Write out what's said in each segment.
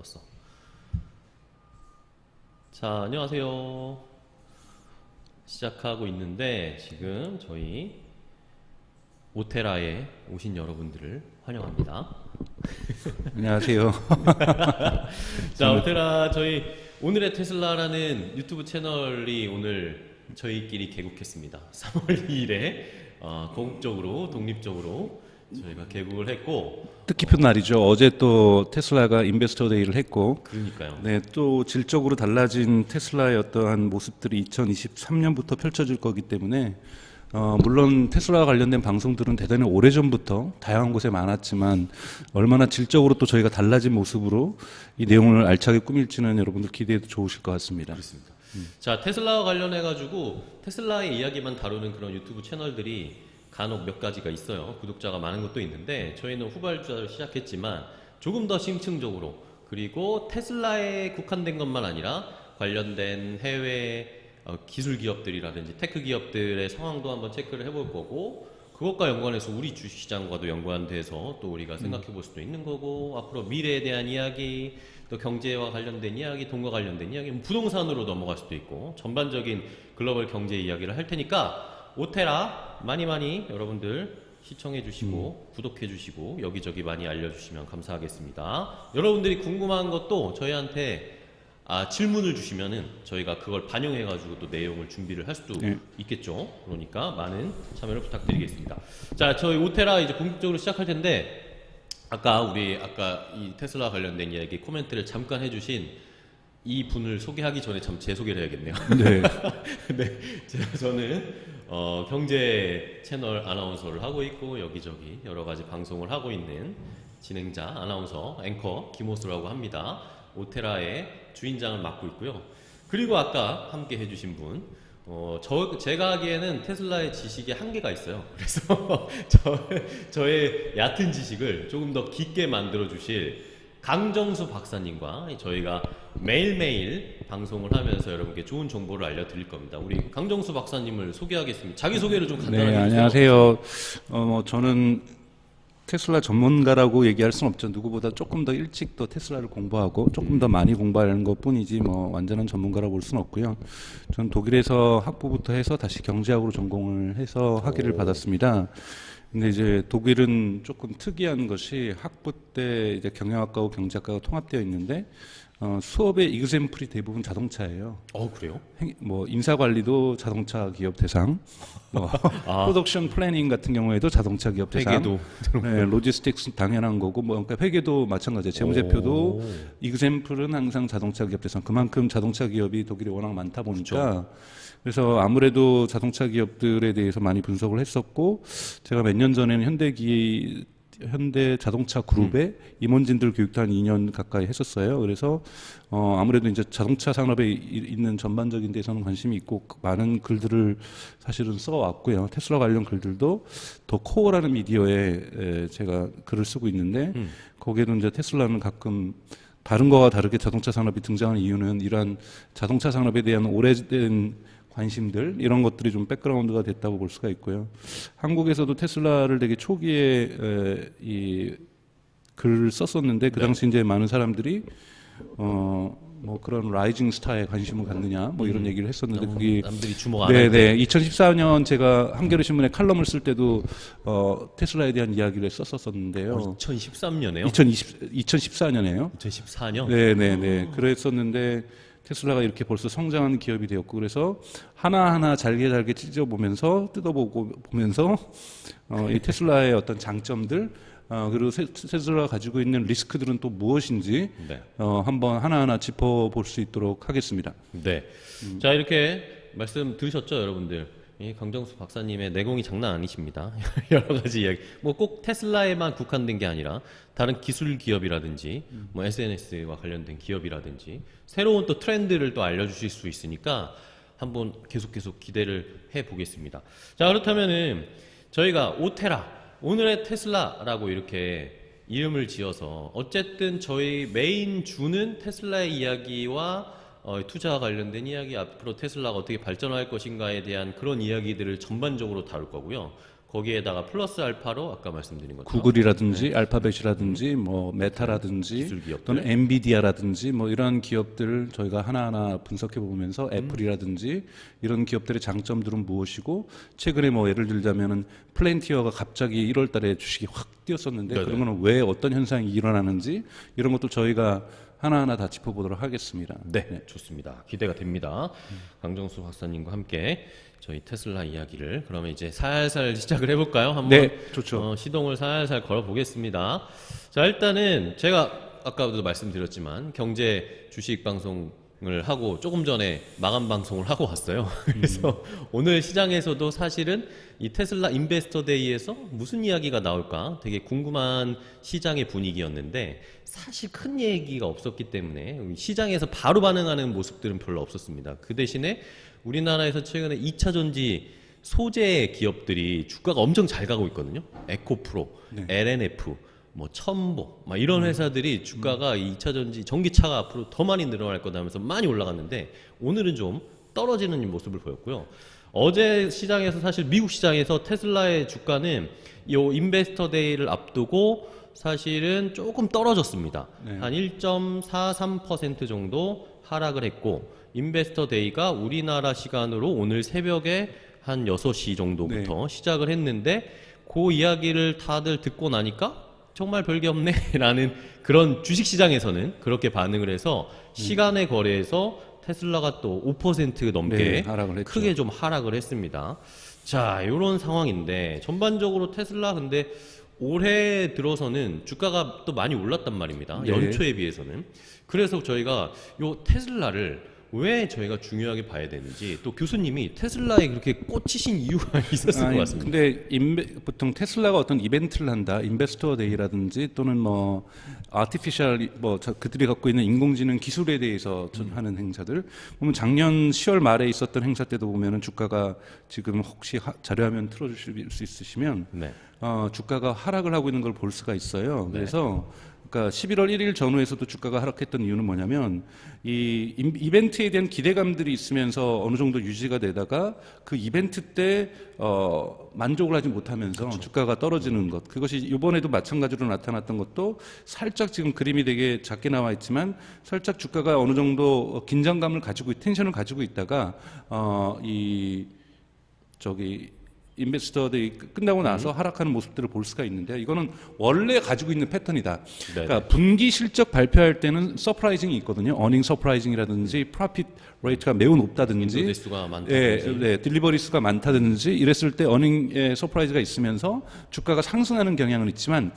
왔어. 자, 안녕하세요. 시작하고 있는데 지금 저희 오테라에 오신 여러분들을 환영합니다. 안녕하세요. 자, 오테라 저희 오늘의 테슬라라는 유튜브 채널이 오늘 저희끼리 개국했습니다. 3월 2일에 공적으로 독립적으로 저희가 개국을 했고, 뜻깊은 날이죠. 어제 또 테슬라가 인베스터 데이를 했고, 그러니까요. 네, 또 질적으로 달라진 테슬라의 어떠한 모습들이 2023년부터 펼쳐질 거기 때문에 물론 테슬라와 관련된 방송들은 대단히 오래전부터 다양한 곳에 많았지만 얼마나 질적으로 또 저희가 달라진 모습으로 이 내용을 알차게 꾸밀지는 여러분들 기대해도 좋으실 것 같습니다. 그렇습니다. 자, 테슬라와 관련해가지고 테슬라의 이야기만 다루는 그런 유튜브 채널들이 간혹 몇 가지가 있어요. 구독자가 많은 것도 있는데 저희는 후발주자로 시작했지만 조금 더 심층적으로, 그리고 테슬라에 국한된 것만 아니라 관련된 해외 기술 기업들이라든지 테크 기업들의 상황도 한번 체크를 해볼 거고, 그것과 연관해서 우리 주식시장과도 연관돼서 또 우리가 생각해 볼 수도 있는 거고, 앞으로 미래에 대한 이야기, 또 경제와 관련된 이야기, 돈과 관련된 이야기, 부동산으로 넘어갈 수도 있고, 전반적인 글로벌 경제 이야기를 할 테니까 오테라 많이 여러분들 시청해 주시고 구독해 주시고 여기저기 많이 알려주시면 감사하겠습니다. 여러분들이 궁금한 것도 저희한테 질문을 주시면은 저희가 그걸 반영해 가지고 또 내용을 준비를 할 수도 있겠죠. 그러니까 많은 참여를 부탁드리겠습니다. 자, 저희 오테라 이제 본격적으로 시작할 텐데, 아까 이 테슬라 관련된 이야기 코멘트를 잠깐 해주신 이 분을 소개하기 전에 참 제 소개를 해야겠네요. 네. 네, 저는 경제 채널 아나운서를 하고 있고 여기저기 여러 가지 방송을 하고 있는 진행자, 아나운서, 앵커 김호수라고 합니다. 오테라의 주인장을 맡고 있고요. 그리고 아까 함께 해주신 분, 제가 하기에는 테슬라의 지식에 한계가 있어요. 그래서 저의 얕은 지식을 조금 더 깊게 만들어 주실 강정수 박사님과 저희가 매일매일 방송을 하면서 여러분께 좋은 정보를 알려드릴 겁니다. 우리 강정수 박사님을 소개하겠습니다. 자기소개를 좀 간단하게 네, 해주세요. 안녕하세요. 저는 테슬라 전문가라고 얘기할 수는 없죠. 누구보다 조금 더 일찍 또 테슬라를 공부하고 조금 더 많이 공부하는 것 뿐이지 완전한 전문가라고 볼 수는 없고요. 저는 독일에서 학부부터 해서 다시 경제학으로 전공을 해서 학위를 받았습니다. 근데 이제 독일은 조금 특이한 것이 학부 때 이제 경영학과하고 경제학과가 통합되어 있는데 수업의 이그젬플이 대부분 자동차예요. 그래요? 인사관리도 자동차 기업 대상, 프로덕션 플래닝 같은 경우에도 자동차 기업 대상, 회계도, 네, 로지스틱스 당연한 거고, 그러니까 회계도 마찬가지예요. 재무제표도 이그젬플은 항상 자동차 기업 대상. 그만큼 자동차 기업이 독일에 워낙 많다 보니까. 그렇죠. 그래서 아무래도 자동차 기업들에 대해서 많이 분석을 했었고, 제가 몇 년 전에는 현대 자동차 그룹에 임원진들 교육도 한 2년 가까이 했었어요. 그래서 아무래도 이제 자동차 산업에 있는 전반적인 데서는 관심이 있고 많은 글들을 사실은 써왔고요. 테슬라 관련 글들도 더 코어라는 미디어에 제가 글을 쓰고 있는데 거기에도 이제 테슬라는 가끔 다른 거와 다르게 자동차 산업이 등장하는 이유는 이러한 자동차 산업에 대한 오래된 관심들, 이런 것들이 좀 백그라운드가 됐다고 볼 수가 있고요. 한국에서도 테슬라를 되게 초기에 이 글을 썼었는데 그 당시 이제 많은 사람들이 그런 라이징 스타에 관심을 갖느냐 이런 얘기를 했었는데 그게 남들이 주목 안 할 때. 2014년 제가 한겨레 신문에 칼럼을 쓸 때도 테슬라에 대한 이야기를 썼었는데요. 2013년에요? 2014년에요. 2014년? 네. 그랬었는데 테슬라가 이렇게 벌써 성장하는 기업이 되었고, 그래서 하나하나 잘게 뜯어보면서 이 테슬라의 어떤 장점들, 그리고 테슬라가 가지고 있는 리스크들은 또 무엇인지 한번 하나하나 짚어볼 수 있도록 하겠습니다. 네. 자, 이렇게 말씀 들으셨죠, 여러분들? 이 강정수 박사님의 내공이 장난 아니십니다. 여러 가지 이야기. 꼭 테슬라에만 국한된 게 아니라 다른 기술 기업이라든지 SNS와 관련된 기업이라든지 새로운 또 트렌드를 또 알려주실 수 있으니까 한번 계속 기대를 해 보겠습니다. 자, 그렇다면은 저희가 오테라, 오늘의 테슬라라고 이렇게 이름을 지어서 어쨌든 저희 메인 주는 테슬라의 이야기와 투자와 관련된 이야기, 앞으로 테슬라가 어떻게 발전할 것인가에 대한 그런 이야기들을 전반적으로 다룰 거고요. 거기에다가 플러스 알파로 아까 말씀드린 것처럼 구글이라든지 알파벳이라든지 뭐 메타라든지 기술 기업들. 또는 엔비디아라든지 뭐 이런 기업들을 저희가 하나하나 분석해 보면서 애플이라든지 이런 기업들의 장점들은 무엇이고 최근에 뭐 예를 들자면은 플랜티어가 갑자기 1월 달에 주식이 확 뛰었었는데 네네. 그런 거는 왜 어떤 현상이 일어나는지 이런 것도 저희가 하나하나 다 짚어보도록 하겠습니다. 네, 좋습니다. 기대가 됩니다. 강정수 박사님과 함께 저희 테슬라 이야기를 그러면 이제 살살 시작을 해볼까요? 한번 네, 좋죠. 시동을 살살 걸어보겠습니다. 자, 일단은 제가 아까도 말씀드렸지만 경제 주식 방송을 하고 조금 전에 마감 방송을 하고 왔어요. 그래서 오늘 시장에서도 사실은 이 테슬라 인베스터 데이에서 무슨 이야기가 나올까 되게 궁금한 시장의 분위기였는데 사실 큰 얘기가 없었기 때문에 시장에서 바로 반응하는 모습들은 별로 없었습니다. 그 대신에 우리나라에서 최근에 2차 전지 소재 기업들이 주가가 엄청 잘 가고 있거든요. 에코프로, LNF, 뭐 첨보, 막 이런 회사들이 주가가 2차 전지 전기차가 앞으로 더 많이 늘어날 거다 하면서 많이 올라갔는데 오늘은 좀 떨어지는 모습을 보였고요. 어제 시장에서 사실 미국 시장에서 테슬라의 주가는 이 인베스터 데이를 앞두고 사실은 조금 떨어졌습니다. 네. 한 1.43% 정도 하락을 했고 인베스터 데이가 우리나라 시간으로 오늘 새벽에 한 6시 정도부터 시작을 했는데 그 이야기를 다들 듣고 나니까 정말 별게 없네 라는 그런 주식시장에서는 그렇게 반응을 해서 시간의 거래에서 테슬라가 또 5% 넘게 네, 하락을 했죠. 크게 좀 하락을 했습니다. 자, 이런 상황인데 전반적으로 테슬라 근데 올해 들어서는 주가가 또 많이 올랐단 말입니다. 네. 연초에 비해서는. 그래서 저희가 요 테슬라를 왜 저희가 중요하게 봐야 되는지 또 교수님이 테슬라에 그렇게 꽂히신 이유가 있었을 것 같습니다. 근데 보통 테슬라가 어떤 이벤트를 한다, 인베스터 데이라든지 또는 뭐 아티피셜 그들이 갖고 있는 인공지능 기술에 대해서 하는 행사들 보면 작년 10월 말에 있었던 행사 때도 보면은 주가가 지금 혹시 자료화면 틀어주실 수 있으시면 네. 주가가 하락을 하고 있는 걸 볼 수가 있어요. 그래서 그러니까 11월 1일 전후에서도 주가가 하락했던 이유는 뭐냐면 이 이벤트에 대한 기대감들이 있으면서 어느 정도 유지가 되다가 그 이벤트 때 만족을 하지 못하면서 주가가 떨어지는 것. 그것이 이번에도 마찬가지로 나타났던 것도 살짝 지금 그림이 되게 작게 나와 있지만 살짝 주가가 어느 정도 긴장감을 가지고 텐션을 가지고 있다가 인베스터 데이 끝나고 나서 하락하는 모습들을 볼 수가 있는데 이거는 원래 가지고 있는 패턴이다. 그러니까 분기 실적 발표할 때는 서프라이징이 있거든요. 어닝 서프라이징이라든지 프로핏 레이트가 매우 높다든지 빈도 대수가 많다든지 딜리버리 수가 많다든지 이랬을 때 어닝의 서프라이즈가 있으면서 주가가 상승하는 경향은 있지만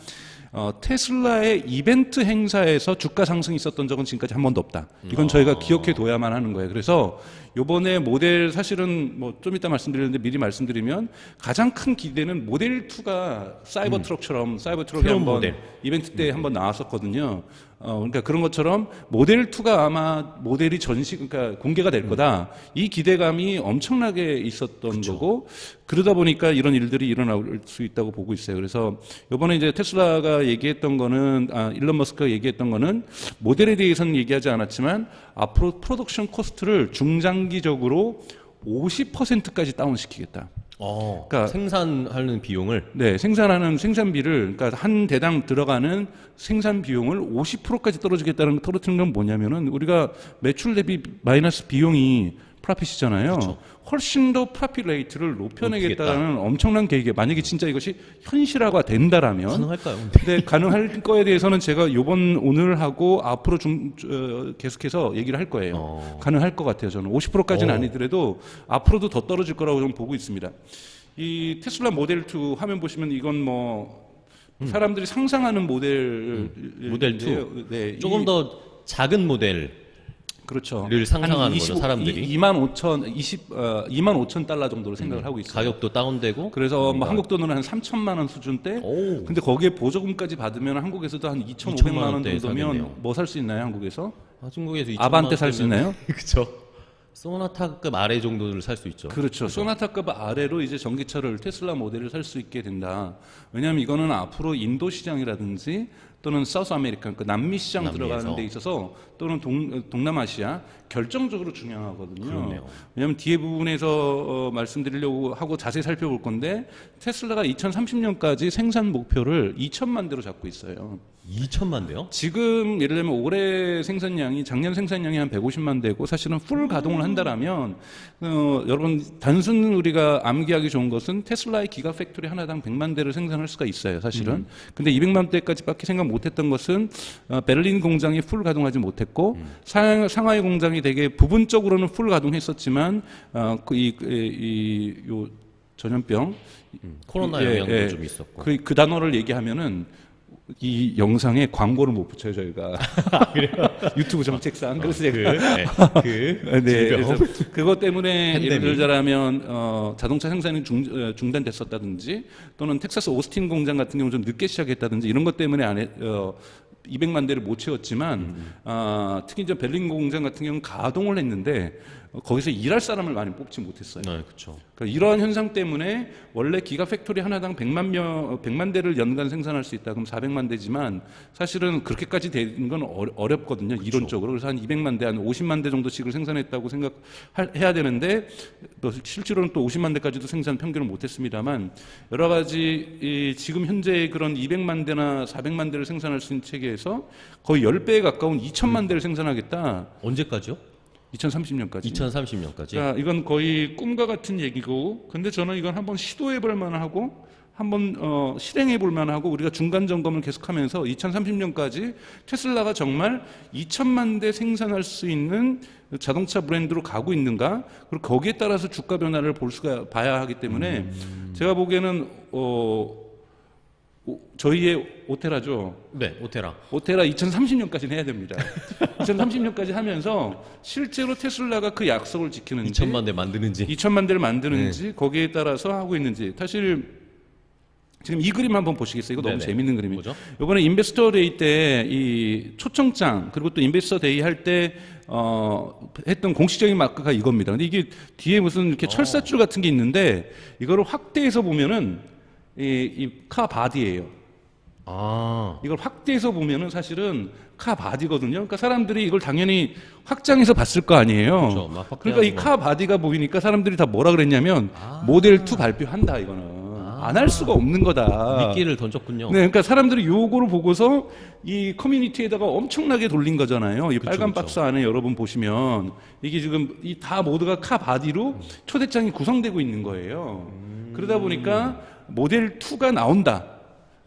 테슬라의 이벤트 행사에서 주가 상승이 있었던 적은 지금까지 한 번도 없다. 이건 저희가 기억해 둬야만 하는 거예요. 그래서 요번에 모델 사실은 뭐 좀 이따 말씀드리는데 미리 말씀드리면 가장 큰 기대는 모델 2가 사이버 트럭처럼 사이버 트럭이 새로운 한번 모델. 이벤트 때 한번 나왔었거든요. 그러니까 그런 것처럼 모델 2가 아마 모델이 그러니까 공개가 될 거다. 이 기대감이 엄청나게 있었던 거고 그러다 보니까 이런 일들이 일어날 수 있다고 보고 있어요. 그래서 이번에 이제 테슬라가 얘기했던 거는 일론 머스크가 얘기했던 거는 모델에 대해서는 얘기하지 않았지만 앞으로 프로덕션 코스트를 중장기적으로 50%까지 다운시키겠다. 그러니까 생산하는 비용을 생산하는 생산비를 그러니까 한 대당 들어가는 생산 비용을 50%까지 떨어지겠다는 떨어뜨리는 건 뭐냐면은 우리가 매출 대비 마이너스 비용이 프라핏이잖아요. 훨씬 더 프라핏 레이트를 높여내겠다는 엄청난 계획에 만약에 진짜 이것이 현실화가 된다라면 가능할까요? 근데 가능할 거에 대해서는 제가 오늘 하고 앞으로 계속해서 얘기를 할 거예요. 가능할 것 같아요. 저는 50%까지는 아니더라도 앞으로도 더 떨어질 거라고 좀 보고 있습니다. 이 테슬라 모델 2 화면 보시면 이건 뭐 사람들이 상상하는 모델 2 조금 더 작은 모델 그렇죠. 를 상상하는 거죠, 사람들이. 25,000 달러 정도로 생각을 하고 있어요. 가격도 다운되고. 그래서 뭐 한국 돈으로 한 3천만 원 수준대. 근데 거기에 보조금까지 받으면 한국에서도 한 2,500만 원 정도면 뭐 살 수 있나요, 한국에서? 중국에서 아반떼 살 수 있나요? 그렇죠. 소나타급 아래 정도를 살 수 있죠. 그렇죠. 소나타급 아래로 이제 전기차를 테슬라 모델을 살 수 있게 된다. 왜냐하면 이거는 앞으로 인도 시장이라든지 또는 사우스 아메리카, 그 남미 시장 남미에서. 들어가는 데 있어서 또는 동남아시아 결정적으로 중요하거든요. 그렇네요. 왜냐하면 뒤에 부분에서 말씀드리려고 하고 자세히 살펴볼 건데 테슬라가 2030년까지 생산 목표를 2천만 대로 잡고 있어요. 2천만 대요? 지금 예를 들면 올해 생산량이 작년 생산량이 한 150만 대고 사실은 풀 가동을 한다라면 여러분 단순 우리가 암기하기 좋은 것은 테슬라의 기가 팩토리 하나당 100만 대를 생산할 수가 있어요, 사실은. 근데 200만 대까지밖에 생각 못했던 것은 베를린 공장이 풀 가동하지 못했고 상하이 공장이 되게 부분적으로는 풀 가동했었지만 요 전염병 코로나 영향도 좀 있었고. 그 단어를 얘기하면은 이 영상에 광고를 못 붙여요 저희가. 유튜브 정책상. 그래서 제가 네, 그래서 그것 때문에 팬데믹. 예를 들자면 자동차 생산이 중단됐었다든지 또는 텍사스 오스틴 공장 같은 경우 좀 늦게 시작했다든지 이런 것 때문에 200만 대를 못 채웠지만 특히 이제 베를린 공장 같은 경우는 가동을 했는데 거기서 일할 사람을 많이 뽑지 못했어요. 네, 그렇죠. 그러니까 이러한 현상 때문에 원래 기가 팩토리 하나당 100만 대를 연간 생산할 수 있다. 그럼 400만 대지만 사실은 그렇게까지 되는 건 어렵거든요. 이론적으로. 그래서 한 200만 대, 한 50만 대 정도씩을 생산했다고 생각해야 되는데 실제로는 또 50만 대까지도 생산 평균을 못했습니다만 여러 가지 지금 현재 그런 200만 대나 400만 대를 생산할 수 있는 체계에서 거의 10배에 가까운 2천만 대를 생산하겠다. 언제까지요? 2030년까지. 2030년까지. 자, 이건 거의 꿈과 같은 얘기고, 근데 저는 이건 한번 시도해 볼 만하고, 한번 실행해 볼 만하고, 우리가 중간 점검을 계속하면서 2030년까지 테슬라가 정말 2천만 대 생산할 수 있는 자동차 브랜드로 가고 있는가? 그리고 거기에 따라서 주가 변화를 봐야 하기 때문에 제가 보기에는 저희의 오테라죠. 네, 오테라. 오테라 2030년까지는 해야 됩니다. 2030년까지 하면서 실제로 테슬라가 그 약속을 지키는지 2천만 대 만드는지. 2천만 대를 만드는지 거기에 따라서 하고 있는지 사실 지금 이 그림 한번 보시겠어요? 이거 너무 네네. 재밌는 그림이에요. 뭐죠? 이번에 인베스터 데이 때 이 초청장 그리고 또 인베스터 데이 할 때 했던 공식적인 마크가 이겁니다. 근데 이게 뒤에 무슨 이렇게 철사줄 같은 게 있는데 이거를 확대해서 보면은 이 카 바디예요. 이걸 확대해서 보면은 사실은 카 바디거든요. 그러니까 사람들이 이걸 당연히 확장해서 봤을 거 아니에요. 그렇죠. 막 그러니까 이 카 바디가 보이니까 사람들이 다 뭐라 그랬냐면 모델 2 발표한다 이거는. 안 할 수가 없는 거다. 미끼를 던졌군요. 네, 그러니까 사람들이 요거를 보고서 이 커뮤니티에다가 엄청나게 돌린 거잖아요. 이 빨간 그쵸. 박스 안에 여러분 보시면 이게 지금 이 다 모두가 카 바디로 초대장이 구성되고 있는 거예요. 그러다 보니까 모델 2가 나온다.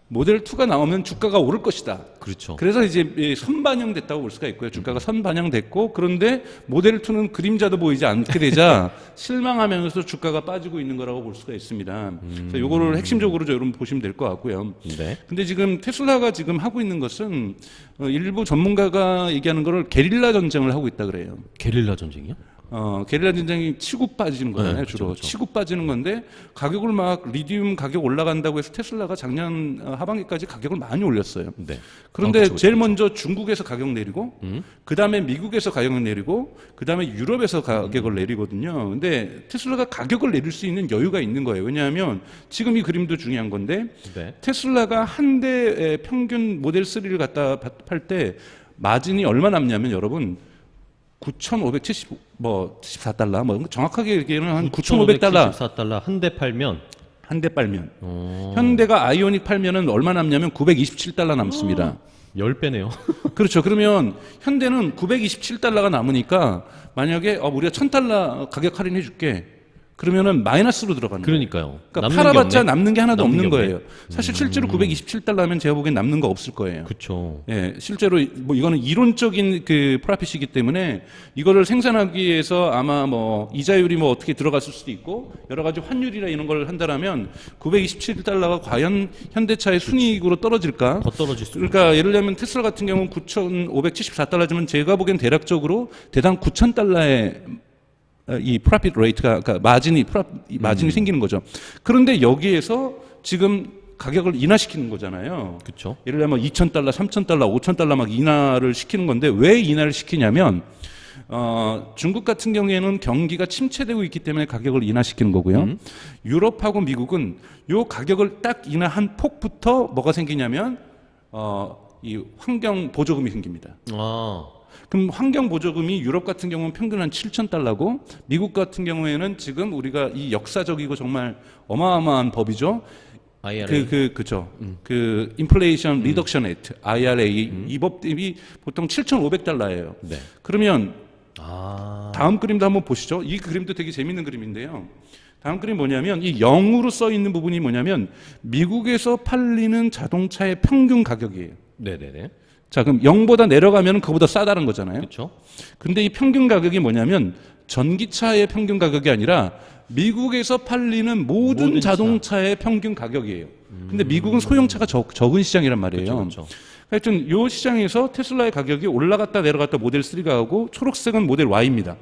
모델 2가 나오면 주가가 오를 것이다. 그렇죠. 그래서 이제 선반영됐다고 볼 수가 있고요. 주가가 선반영됐고 그런데 모델 2는 그림자도 보이지 않게 되자 실망하면서 주가가 빠지고 있는 거라고 볼 수가 있습니다. 그래서 요거를 핵심적으로 여러분 보시면 될 것 같고요. 네. 근데 지금 테슬라가 지금 하고 있는 것은 일부 전문가가 얘기하는 거를 게릴라 전쟁을 하고 있다 그래요. 게릴라 전쟁이요? 게릴라 전쟁이 치고 빠지는 거잖아요, 네, 주로. 그쵸. 치고 빠지는 건데, 가격을 막, 리튬 가격 올라간다고 해서 테슬라가 작년 하반기까지 가격을 많이 올렸어요. 네. 그런데 그쵸. 제일 먼저 중국에서 가격 내리고, 그 다음에 미국에서 가격을 내리고, 그 다음에 유럽에서 가격을 내리거든요. 근데 테슬라가 가격을 내릴 수 있는 여유가 있는 거예요. 왜냐하면 지금 이 그림도 중요한 건데, 네. 테슬라가 한 대 평균 모델 3를 갖다 팔 때, 마진이 얼마 남냐면 여러분, 9,574달러, 뭐 정확하게 얘기하면 한 9,500달러 9,574달러 한 대 팔면 한 대 빨면. 현대가 아이오닉 팔면은 얼마 남냐면 927달러 남습니다. 10배네요. 그렇죠. 그러면 현대는 927달러가 남으니까 만약에 우리가 1,000달러 가격 할인해 줄게. 그러면은 마이너스로 들어가는 거예요. 그러니까요. 그러니까 남는 팔아봤자 게 없네. 남는 게 하나도 남는 없는 게 없네. 거예요. 사실 실제로 927달러면 제가 보기엔 남는 거 없을 거예요. 그렇죠. 예, 실제로 뭐 이거는 이론적인 그 프라핏이기 때문에 이거를 생산하기 위해서 아마 뭐 이자율이 뭐 어떻게 들어갔을 수도 있고 여러 가지 환율이나 이런 걸 한다라면 927달러가 과연 현대차의 순이익으로 떨어질까? 더 떨어질 수. 그러니까 예를 들면 테슬라 같은 경우는 9,574달러지만 제가 보기엔 대략적으로 대당 9,000달러의 이 프로핏 레이트가 그러니까 마진이 생기는 거죠. 그런데 여기에서 지금 가격을 인하시키는 거잖아요. 그렇죠. 예를 들면 2,000달러, 3,000달러, 5,000달러 막 인하를 시키는 건데 왜 인하를 시키냐면 중국 같은 경우에는 경기가 침체되고 있기 때문에 가격을 인하시키는 거고요. 유럽하고 미국은 요 가격을 딱 인하한 폭부터 뭐가 생기냐면 이 환경 보조금이 생깁니다. 아, 그럼 환경 보조금이 유럽 같은 경우는 평균 한 7,000달러고 미국 같은 경우에는 지금 우리가 이 역사적이고 정말 어마어마한 법이죠. IRA. 그죠. 그 인플레이션 리덕션 액트 IRA 이 법이 보통 7,500달러예요. 네. 그러면 아, 다음 그림도 한번 보시죠. 이 그림도 되게 재밌는 그림인데요. 다음 그림 뭐냐면 이 0으로 써 있는 부분이 뭐냐면 미국에서 팔리는 자동차의 평균 가격이에요. 네네네. 자, 그럼 0보다 내려가면 그보다 싸다는 거잖아요. 그렇죠. 근데 이 평균 가격이 뭐냐면 전기차의 평균 가격이 아니라 미국에서 팔리는 모든 자동차의 평균 가격이에요. 근데 미국은 소형차가 적은 시장이란 말이에요. 그렇죠. 하여튼 이 시장에서 테슬라의 가격이 올라갔다 내려갔다 모델 3가 하고 초록색은 모델 Y입니다.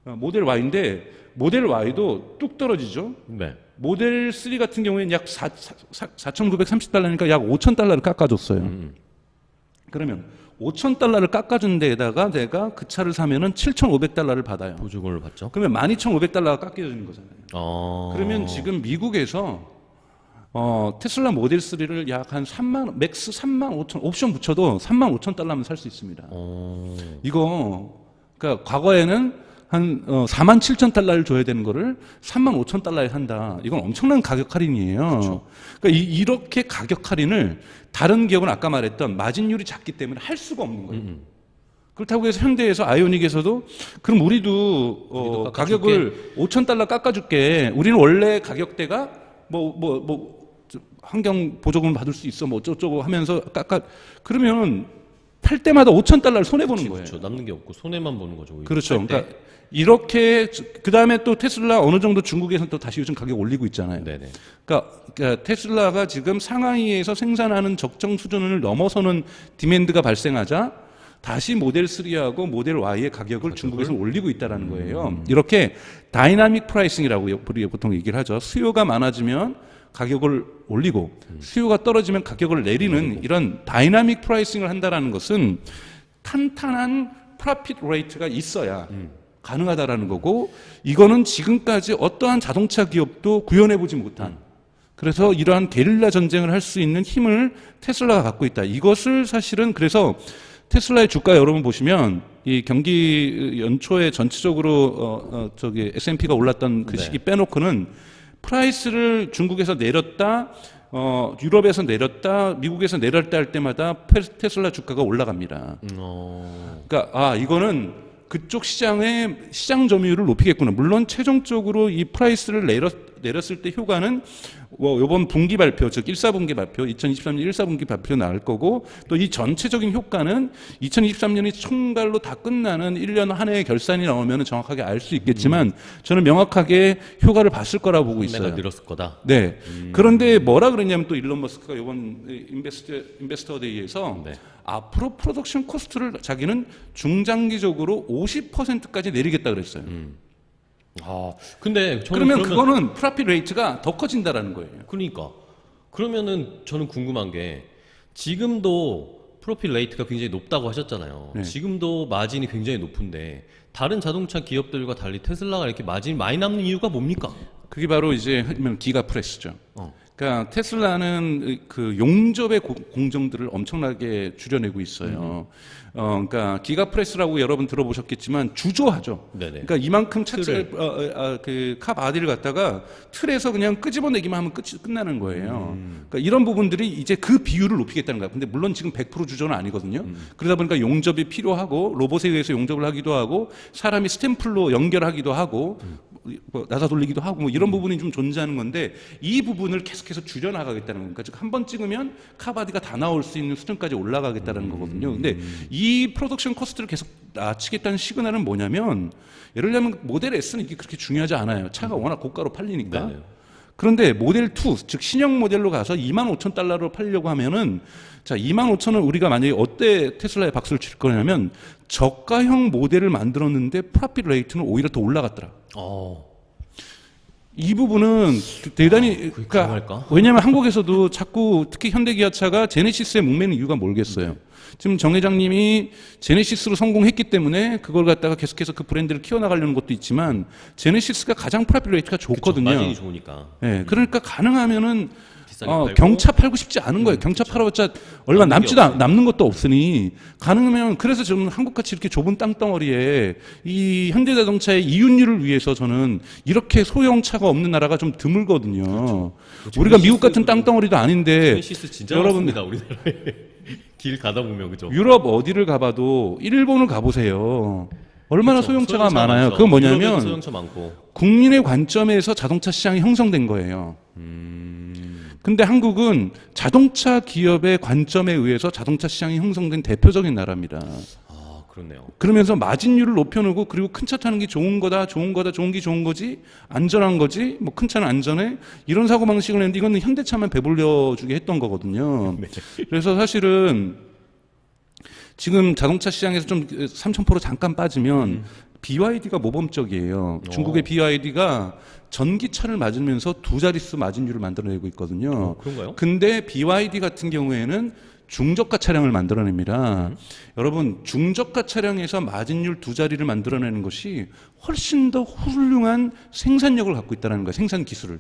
모델 Y인데 모델 Y도 뚝 떨어지죠. 네. 모델 3 같은 경우에는 약 4,930달러니까 약 5,000달러를 깎아줬어요. 그러면 5,000달러를 깎아준 데에다가 내가 그 차를 사면은 7,500달러를 받아요. 보조금을 받죠. 그러면 12,500달러가 깎여지는 거잖아요. 그러면 지금 미국에서 테슬라 모델 3를 약 한 3만 맥스 3만 5천 옵션 붙여도 3만 5천 달러면 살 수 있습니다. 이거 그러니까 과거에는 한 4만 7천 달러를 줘야 되는 거를 3만 5천 달러에 산다. 이건 엄청난 가격 할인이에요. 그렇죠. 그러니까 이렇게 가격 할인을 다른 기업은 아까 말했던 마진율이 작기 때문에 할 수가 없는 거예요. 그렇다고 해서 현대에서 아이오닉에서도 그럼 우리도 가격을 5천 달러 깎아줄게. 우리는 원래 가격대가 환경 보조금 받을 수 있어 뭐 어쩌고 하면서 그러면 팔 때마다 5천 달러를 손해 보는 거예요. 그렇죠. 남는 게 없고 손해만 보는 거죠. 오히려. 그렇죠. 그러니까 이렇게 그 다음에 또 테슬라 어느 정도 중국에서는 또 다시 요즘 가격 올리고 있잖아요. 네네. 그러니까 테슬라가 지금 상하이에서 생산하는 적정 수준을 넘어서는 디맨드가 발생하자 다시 모델 3하고 모델 Y의 가격을 중국에서 올리고 있다라는 거예요. 이렇게 다이나믹 프라이싱이라고 우리가 보통 얘기를 하죠. 수요가 많아지면 가격을 올리고 수요가 떨어지면 가격을 내리는 이런 다이나믹 프라이싱을 한다라는 것은 탄탄한 프로핏 레이트가 있어야 가능하다라는 거고 이거는 지금까지 어떠한 자동차 기업도 구현해 보지 못한 그래서 이러한 게릴라 전쟁을 할 수 있는 힘을 테슬라가 갖고 있다. 이것을 사실은 그래서 테슬라의 주가 여러분 보시면 이 경기 연초에 전체적으로 S&P가 올랐던 그 시기 빼놓고는 프라이스를 중국에서 내렸다, 유럽에서 내렸다, 미국에서 내렸다 할 때마다 테슬라 주가가 올라갑니다. 그러니까 이거는 그쪽 시장의 시장 점유율을 높이겠구나. 물론 최종적으로 이 프라이스를 내렸을 때 효과는 이번 분기 발표, 즉 1사분기 발표, 2023년 1사분기 발표 나올 거고 또 이 전체적인 효과는 2023년이 총괄로 다 끝나는 1년 한 해의 결산이 나오면 정확하게 알 수 있겠지만 저는 명확하게 효과를 봤을 거라고 보고 있어요. 판매가 늘었을 거다. 네. 그런데 뭐라 그랬냐면 또 일론 머스크가 이번 인베스터 데이에서 앞으로 프로덕션 코스트를 자기는 중장기적으로 50%까지 내리겠다 그랬어요. 근데 저는 그러면 그거는 프로핏 레이트가 더 커진다라는 거예요. 그러니까 그러면은 저는 궁금한 게 지금도 프로핏 레이트가 굉장히 높다고 하셨잖아요. 네. 지금도 마진이 굉장히 높은데 다른 자동차 기업들과 달리 테슬라가 이렇게 마진이 많이 남는 이유가 뭡니까? 그게 바로 이제 기가 프레스죠. 그러니까 테슬라는 그 용접의 공정들을 엄청나게 줄여내고 있어요. 그러니까 기가 프레스라고 여러분 들어보셨겠지만 주조하죠. 네네. 그러니까 이만큼 차체 그카 바디를 갖다가 틀에서 그냥 끄집어내기만 하면 끝나는 거예요. 그러니까 이런 부분들이 이제 그 비율을 높이겠다는 거야. 근데 물론 지금 100% 주조는 아니거든요. 그러다 보니까 용접이 필요하고 로봇에 의해서 용접을 하기도 하고 사람이 스탬플로 연결하기도 하고 나사 돌리기도 하고 뭐 이런 부분이 좀 존재하는 건데 이 부분을 계속해서 줄여나가겠다는 거니까 즉 한 번 찍으면 카바디가 다 나올 수 있는 수준까지 올라가겠다는 거거든요. 근데 이 프로덕션 코스트를 계속 낮추겠다는 시그널은 뭐냐면 예를 들면 모델 S는 이게 그렇게 중요하지 않아요. 차가 워낙 고가로 팔리니까. 네네. 그런데 모델 2, 즉 신형 모델로 가서 25,000달러로 팔려고 하면은 자 25,000은 우리가 만약에 어때 테슬라에 박수를 칠 거냐면 저가형 모델을 만들었는데 프로핏 레이트는 오히려 더 올라갔더라. 이 부분은 대단히 가능할까? 왜냐하면 한국에서도 자꾸 특히 현대기아차가 제네시스에 목매는 이유가 뭘겠어요. 지금 정 회장님이 제네시스로 성공했기 때문에 그걸 갖다가 계속해서 그 브랜드를 키워나가려는 것도 있지만 제네시스가 가장 프로핏 레이트가 좋거든요. 마진이 좋으니까. 네, 그러니까 가능하면은 비싸게 팔고. 경차 팔고 싶지 않은 거예요. 경차 팔아봤자 얼마 남는 것도 없으니 가능하면 그래서 저는 한국같이 이렇게 좁은 땅덩어리에 이 현대자동차의 이윤율을 위해서 저는 이렇게 소형차가 없는 나라가 좀 드물거든요. 그렇죠. 우리가 미국 같은 땅덩어리도 아닌데 제네시스 진짜 많습니다 우리나라에. 길 가다 보면 그죠. 유럽 어디를 가봐도 일본을 가보세요. 얼마나 그쵸. 소형차가 소형차 많아요. 많죠. 그건 유럽에도 뭐냐면 소형차 많고. 국민의 관점에서 자동차 시장이 형성된 거예요. 근데 한국은 자동차 기업의 관점에 의해서 자동차 시장이 형성된 대표적인 나라입니다. 아 그렇네요. 그러면서 마진율을 높여놓고 그리고 큰 차 타는 게 좋은 거다, 좋은 게 좋은 거지, 안전한 거지, 뭐 큰 차는 안전해 이런 사고 방식을 했는데 이거는 현대차만 배불려주게 했던 거거든요. 네. 그래서 사실은 지금 자동차 시장에서 좀 3,000% 잠깐 빠지면 BYD가 모범적이에요. 중국의 BYD가 전기차를 맞으면서 두 자릿수 마진율을 만들어내고 있거든요. 그런가요? 근데 BYD 같은 경우에는 중저가 차량을 만들어냅니다. 여러분 중저가 차량에서 마진율 두 자리를 만들어내는 것이 훨씬 더 훌륭한 생산력을 갖고 있다는 거예요. 생산 기술을.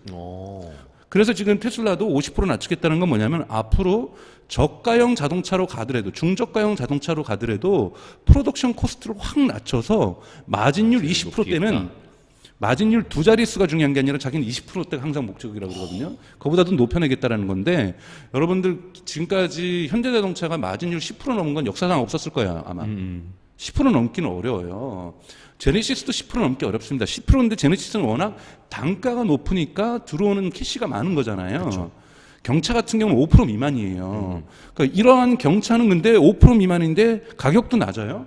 그래서 지금 테슬라도 50% 낮추겠다는 건 뭐냐면 앞으로 저가형 자동차로 가더라도 중저가형 자동차로 가더라도 프로덕션 코스트를 확 낮춰서 마진율 20%대는 마진율 두 자릿수가 중요한 게 아니라 자기는 20%대가 항상 목적이라고 그러거든요. 그거보다도 높여내겠다라는 건데 여러분들 지금까지 현대자동차가 마진율 10% 넘은 건 역사상 없었을 거예요 아마. 10% 넘기는 어려워요. 제네시스도 10% 넘기 어렵습니다. 10%인데 제네시스는 워낙 단가가 높으니까 들어오는 캐시가 많은 거잖아요. 그렇죠. 경차 같은 경우는 5% 미만이에요. 그러니까 이러한 경차는 근데 5% 미만인데 가격도 낮아요.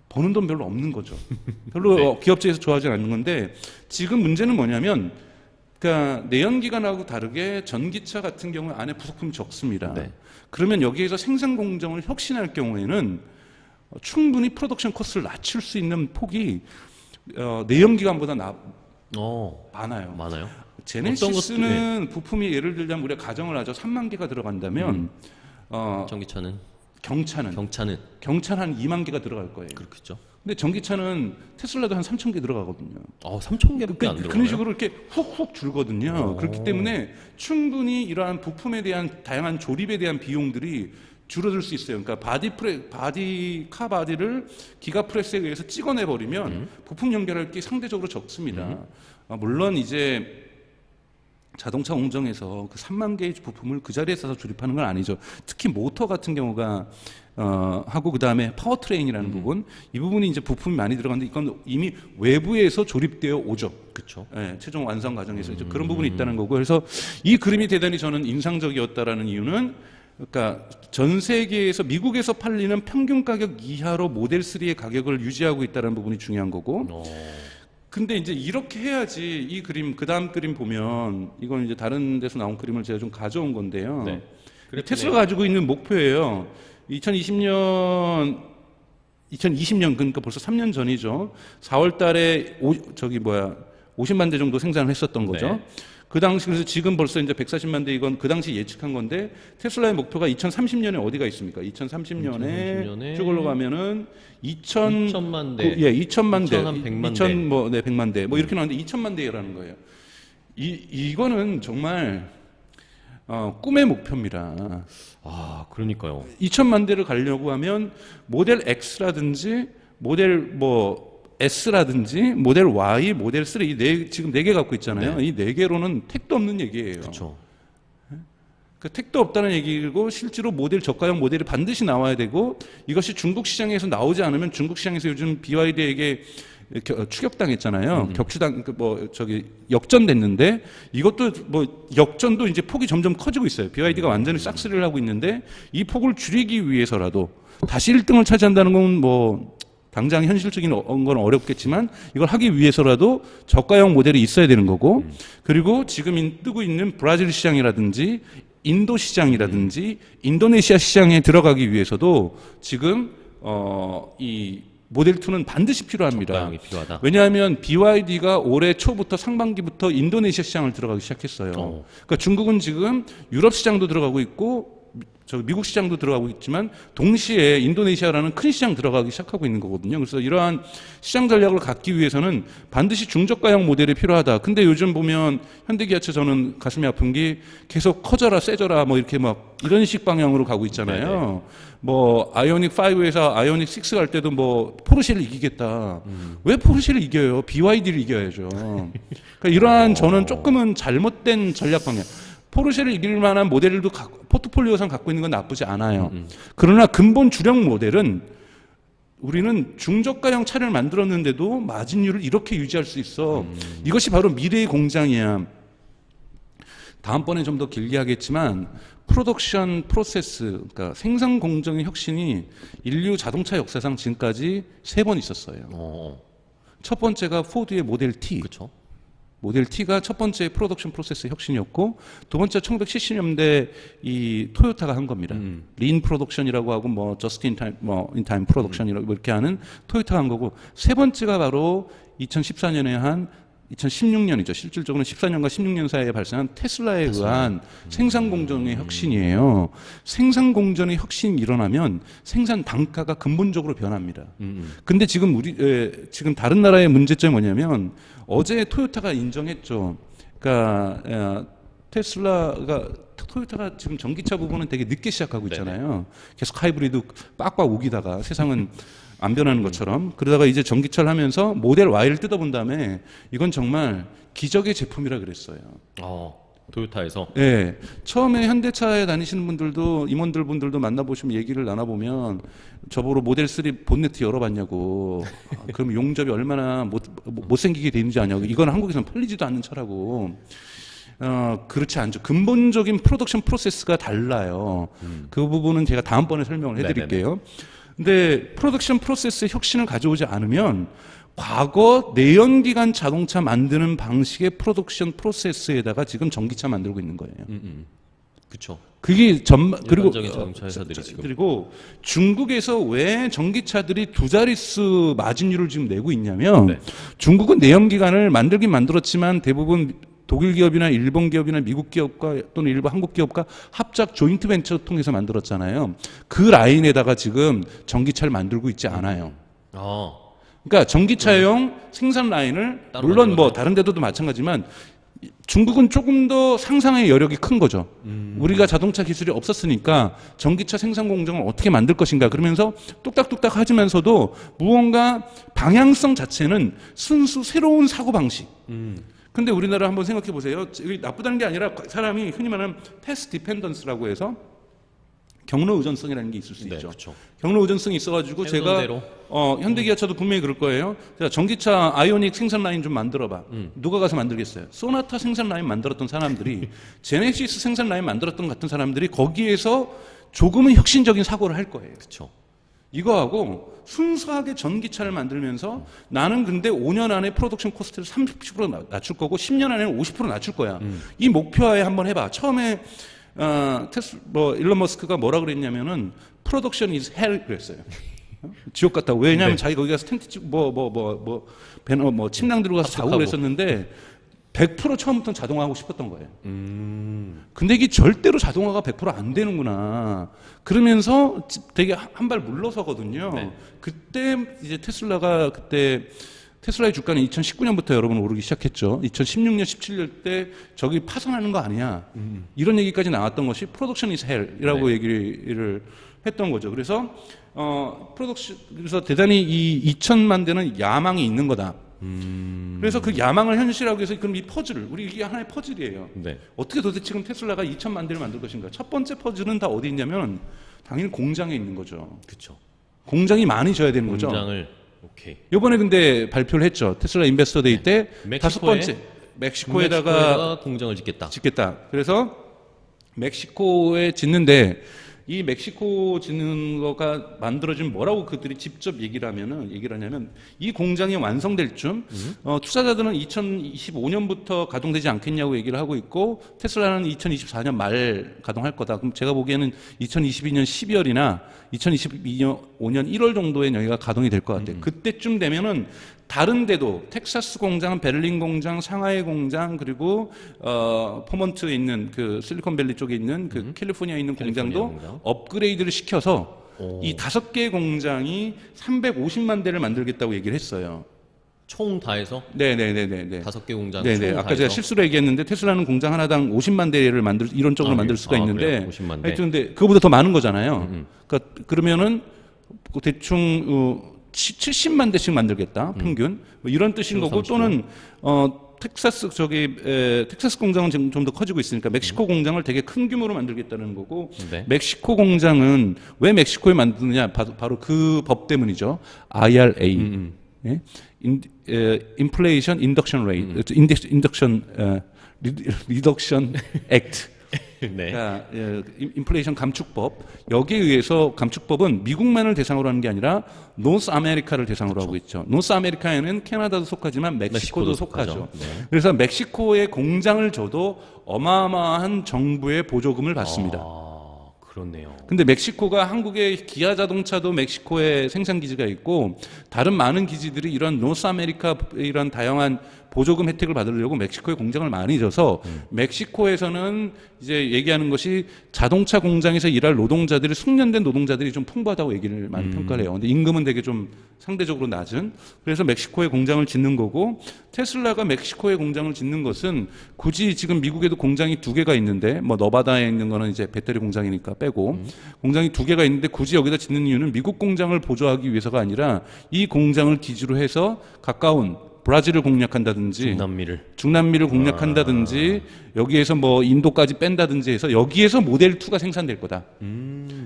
버는 돈 별로 없는 거죠. 별로 네. 기업체에서 좋아하지 않는 건데 지금 문제는 뭐냐면 그러니까 내연기관하고 다르게 전기차 같은 경우는 안에 부속품이 적습니다. 네. 그러면 여기에서 생산 공정을 혁신할 경우에는 충분히 프로덕션 코스트를 낮출 수 있는 폭이 내연기관보다 많아요. 제네시스는 부품이 예를 들자면 우리가 가정을 하죠. 3만 개가 들어간다면 전기차는 경차는 한 2만 개가 들어갈 거예요. 그렇겠죠. 근데 전기차는 테슬라도 한 3,000개 들어가거든요. 3,000개밖에 안 들어가요? 그런 식으로 이렇게 훅훅 줄거든요. 그렇기 때문에 충분히 이러한 부품에 대한 다양한 조립에 대한 비용들이 줄어들 수 있어요. 그러니까 카 바디를 기가 프레스에 의해서 찍어내 버리면 부품 연결할 게 상대적으로 적습니다. 물론 이제 자동차 공정에서 그 3만 개의 부품을 그 자리에 싸서 조립하는 건 아니죠. 특히 모터 같은 경우가 하고 그 다음에 파워트레인이라는 부분, 이 부분이 이제 부품이 많이 들어가는데 이건 이미 외부에서 조립되어 오죠. 그렇죠. 네, 최종 완성 과정에서 이제 그런 부분이 있다는 거고, 그래서 이 그림이 대단히 저는 인상적이었다라는 이유는, 그러니까 전 세계에서 미국에서 팔리는 평균 가격 이하로 모델 3의 가격을 유지하고 있다는 부분이 중요한 거고. 근데 이제 이렇게 해야지 이 그림, 그 다음 그림 보면 이건 이제 다른 데서 나온 그림을 제가 좀 가져온 건데요. 네. 테슬라가 가지고 있는 목표예요. 2020년 그러니까 벌써 3년 전이죠. 4월 달에 50만 대 정도 생산을 했었던 거죠. 네. 그 당시 그래서 지금 벌써 이제 140만 대 이건 그 당시 예측한 건데 테슬라의 목표가 2030년에 어디가 있습니까? 2030년에 쭉 올라가면은 2천만 대. 2천만 대. 100만 대. 100만 대. 뭐 이렇게 나왔는데 2천만 대라는 거예요. 이거는 정말 꿈의 목표입니다. 아, 그러니까요. 2천만 대를 가려고 하면 모델 X라든지 모델 S라든지 모델 Y, 모델 3 지금 4개 갖고 있잖아요. 네. 이 4개로는 택도 없는 얘기예요. 그렇죠. 그 택도 없다는 얘기고 실제로 저가형 모델이 반드시 나와야 되고 이것이 중국 시장에서 나오지 않으면 중국 시장에서 요즘 BYD에게 추격당했잖아요. 역전됐는데 이것도 역전도 이제 폭이 점점 커지고 있어요. BYD가 완전히 싹쓸이를 하고 있는데 이 폭을 줄이기 위해서라도 다시 1등을 차지한다는 건 당장 현실적인 건 어렵겠지만 이걸 하기 위해서라도 저가형 모델이 있어야 되는 거고 그리고 지금 뜨고 있는 브라질 시장이라든지 인도 시장이라든지 인도네시아 시장에 들어가기 위해서도 지금 이 모델 2는 반드시 필요합니다. 저가형이 필요하다. 왜냐하면 BYD가 올해 초부터 상반기부터 인도네시아 시장을 들어가기 시작했어요. 그러니까 중국은 지금 유럽 시장도 들어가고 있고 미국 시장도 들어가고 있지만 동시에 인도네시아라는 큰 시장 들어가기 시작하고 있는 거거든요. 그래서 이러한 시장 전략을 갖기 위해서는 반드시 중저가형 모델이 필요하다. 근데 요즘 보면 현대기아차 저는 가슴이 아픈 게 계속 커져라 세져라 뭐 이렇게 막 이런 식 방향으로 가고 있잖아요. 네네. 뭐 아이오닉 5에서 아이오닉 6 갈 때도 뭐 포르쉐를 이기겠다. 왜 포르쉐를 이겨요? BYD를 이겨야죠. 그러니까 이러한 저는 조금은 잘못된 전략 방향. 포르쉐를 이길 만한 모델도 포트폴리오상 갖고 있는 건 나쁘지 않아요. 그러나 근본 주력 모델은 우리는 중저가형 차를 만들었는데도 마진율을 이렇게 유지할 수 있어. 이것이 바로 미래의 공장이야. 다음번에 좀 더 길게 하겠지만 프로덕션 프로세스, 그러니까 생산 공정의 혁신이 인류 자동차 역사상 지금까지 3번 있었어요. 첫 번째가 포드의 모델 T. 그렇죠. 모델 T가 첫 번째 프로덕션 프로세스 혁신이었고, 두 번째 1970년대 이 토요타가 한 겁니다. 린 프로덕션이라고 하고 뭐 저스트 인 타임 인타임 프로덕션이라고 이렇게 하는 토요타가 한 거고, 세 번째가 바로 2014년에 한 2016년이죠. 실질적으로는 14년과 16년 사이에 발생한 테슬라에 의한 생산 공정의 혁신이에요. 생산 공정의 혁신이 일어나면 생산 단가가 근본적으로 변합니다. 근데 지금 지금 다른 나라의 문제점이 뭐냐면 어제 토요타가 인정했죠. 그러니까 토요타가 지금 전기차 부분은 되게 늦게 시작하고 있잖아요. 계속 하이브리드 빡빡 우기다가 세상은 안 변하는 것처럼 그러다가 이제 전기차를 하면서 모델 Y를 뜯어본 다음에 이건 정말 기적의 제품이라 그랬어요. 토요타에서? 네. 처음에 현대차에 다니시는 분들도 임원들분들도 만나보시면 얘기를 나눠보면 저보고 모델 3 본네트 열어봤냐고. 그럼 용접이 얼마나 못생기게 돼 있는지 아냐고. 이건 한국에서는 팔리지도 않는 차라고. 그렇지 않죠. 근본적인 프로덕션 프로세스가 달라요. 그 부분은 제가 다음번에 설명을 해드릴게요. 근데 프로덕션 프로세스의 혁신을 가져오지 않으면 과거 내연기관 자동차 만드는 방식의 프로덕션 프로세스에다가 지금 전기차 만들고 있는 거예요. 그렇죠. 그게 그리고 자동차 회사들이 지금 그리고 중국에서 왜 전기차들이 두 자릿수 마진율을 지금 내고 있냐면 중국은 내연기관을 만들긴 만들었지만 대부분 독일 기업이나 일본 기업이나 미국 기업과 또는 일부 한국 기업과 합작 조인트 벤처 통해서 만들었잖아요. 그 라인에다가 지금 전기차를 만들고 있지 않아요. 그러니까 전기차용 생산 라인을 물론 뭐 다른 데도 마찬가지지만 중국은 조금 더 상상의 여력이 큰 거죠. 우리가 자동차 기술이 없었으니까 전기차 생산 공정을 어떻게 만들 것인가 그러면서 뚝딱뚝딱 하면서도 무언가 방향성 자체는 순수 새로운 사고방식. 근데 우리나라 한번 생각해 보세요. 나쁘다는 게 아니라 사람이 흔히 말하는 패스 디펜던스라고 해서 경로 의존성이라는 게 있을 수 있죠. 그쵸. 경로 의존성이 있어가지고 제가 현대기아차도 분명히 그럴 거예요. 제가 전기차 아이오닉 생산 라인 좀 만들어봐. 누가 가서 만들겠어요? 소나타 생산 라인 만들었던 사람들이 제네시스 생산 라인 만들었던 같은 사람들이 거기에서 조금은 혁신적인 사고를 할 거예요. 그렇죠. 이거하고 순수하게 전기차를 만들면서 나는 근데 5년 안에 프로덕션 코스트를 30% 낮출 거고 10년 안에는 50% 낮출 거야. 이 목표하에 한번 해봐. 처음에 일론 머스크가 뭐라 그랬냐면은 프로덕션 is hell 그랬어요. 지옥 같다고. 왜냐하면 자기 거기 가서 텐트 찍고 배너 침낭 들고 가서 자고 그랬었는데 100% 처음부터 자동화하고 싶었던 거예요. 근데 이게 절대로 자동화가 100% 안 되는구나. 그러면서 되게 한 발 물러서거든요. 그때 이제 테슬라의 주가는 2019년부터 여러분 오르기 시작했죠. 2016년, 17년 때 저기 파산하는 거 아니야. 이런 얘기까지 나왔던 것이 프로덕션 이즈 헬이라고 얘기를 했던 거죠. 그래서 그래서 대단히 이 2천만 대는 야망이 있는 거다. 그래서 그 야망을 현실화하기 위해서 그럼 이 퍼즐을 이게 하나의 퍼즐이에요. 어떻게 도대체 지금 테슬라가 2천만 대를 만들 것인가? 첫 번째 퍼즐은 다 어디 있냐면 당연히 공장에 있는 거죠. 그렇죠. 공장이 많이 져야 되는 거죠. 오케이. 이번에 근데 발표를 했죠. 테슬라 인베스터 데이 때 다섯 번째 멕시코에다가 공장을 짓겠다. 그래서 멕시코에 짓는데 이 멕시코 짓는 거가 만들어진 뭐라고 그들이 직접 얘기를 하냐면 이 공장이 완성될 쯤 투자자들은 2025년부터 가동되지 않겠냐고 얘기를 하고 있고 테슬라는 2024년 말 가동할 거다. 그럼 제가 보기에는 2022년 12월이나 2025년 1월 정도에 여기가 가동이 될 것 같아요. 그때쯤 되면은 다른 데도 텍사스 공장, 베를린 공장, 상하이 공장 그리고 포먼트에 있는 그 실리콘밸리 쪽에 있는 그 캘리포니아에 있는 공장도 업그레이드를 시켜서 이 5개의 공장이 350만 대를 만들겠다고 얘기를 했어요. 총 다 해서? 네네네네. 5개 공장. 네네. 총 아까 제가 실수로 얘기했는데 테슬라는 공장 하나당 50만 대를 이론적으로 만들 수가 있는데, 50만 대. 하여튼 근데 그거보다 더 많은 거잖아요. 그러니까 그러면은 대충 70만 대씩 만들겠다 평균 뭐 이런 뜻인 거고 또는 텍사스 공장은 지금 좀 더 커지고 있으니까 멕시코 공장을 되게 큰 규모로 만들겠다는 거고 네. 멕시코 공장은 왜 멕시코에 만드느냐 바로 그 법 때문이죠. IRA 예? Inflation Induction Rate, Reduction Act. 네. 그러니까 인플레이션 감축법 여기에 의해서 감축법은 미국만을 대상으로 하는 게 아니라 노스 아메리카를 대상으로 하고 있죠. 노스 아메리카에는 캐나다도 속하지만 멕시코도 속하죠. 네. 그래서 멕시코에 공장을 줘도 어마어마한 정부의 보조금을 받습니다. 그렇네요. 근데 멕시코가 한국의 기아 자동차도 멕시코에 생산 기지가 있고 다른 많은 기지들이 이런 노스 아메리카 이런 다양한 보조금 혜택을 받으려고 멕시코에 공장을 많이 줘서 멕시코에서는 이제 얘기하는 것이 자동차 공장에서 일할 노동자들이 숙련된 노동자들이 좀 풍부하다고 얘기를 많이 평가를 해요. 근데 임금은 되게 좀 상대적으로 낮은. 그래서 멕시코에 공장을 짓는 거고 테슬라가 멕시코에 공장을 짓는 것은 굳이 지금 미국에도 공장이 2개가 있는데 뭐 너바다에 있는 거는 이제 배터리 공장이니까 빼고 공장이 2개가 있는데 굳이 여기다 짓는 이유는 미국 공장을 보조하기 위해서가 아니라 이 공장을 기지로 해서 가까운 브라질을 공략한다든지 중남미를 공략한다든지 여기에서 뭐 인도까지 뺀다든지 해서 여기에서 모델 2가 생산될 거다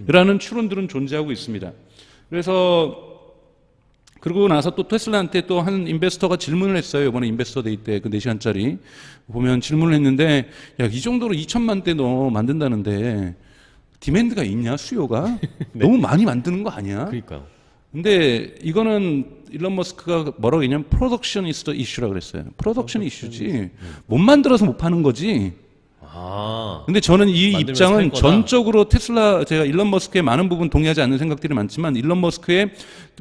라는 추론들은 존재하고 있습니다. 그래서 그러고 나서 또 테슬라한테 또 한 인베스터가 질문을 했어요. 이번에 인베스터 데이 때 그 4시간짜리 보면 질문을 했는데 야, 이 정도로 2천만 대 너 만든다는데 디맨드가 있냐 수요가 네. 너무 많이 만드는 거 아니야? 그러니까요. 근데 이거는 일론 머스크가 뭐라고 했냐면 프로덕셔니스트 이슈라고 그랬어요. 프로덕션 이슈지. 못 만들어서 못 파는 거지. 근데 저는 이 입장은 전적으로 테슬라 제가 일론 머스크의 많은 부분 동의하지 않는 생각들이 많지만 일론 머스크의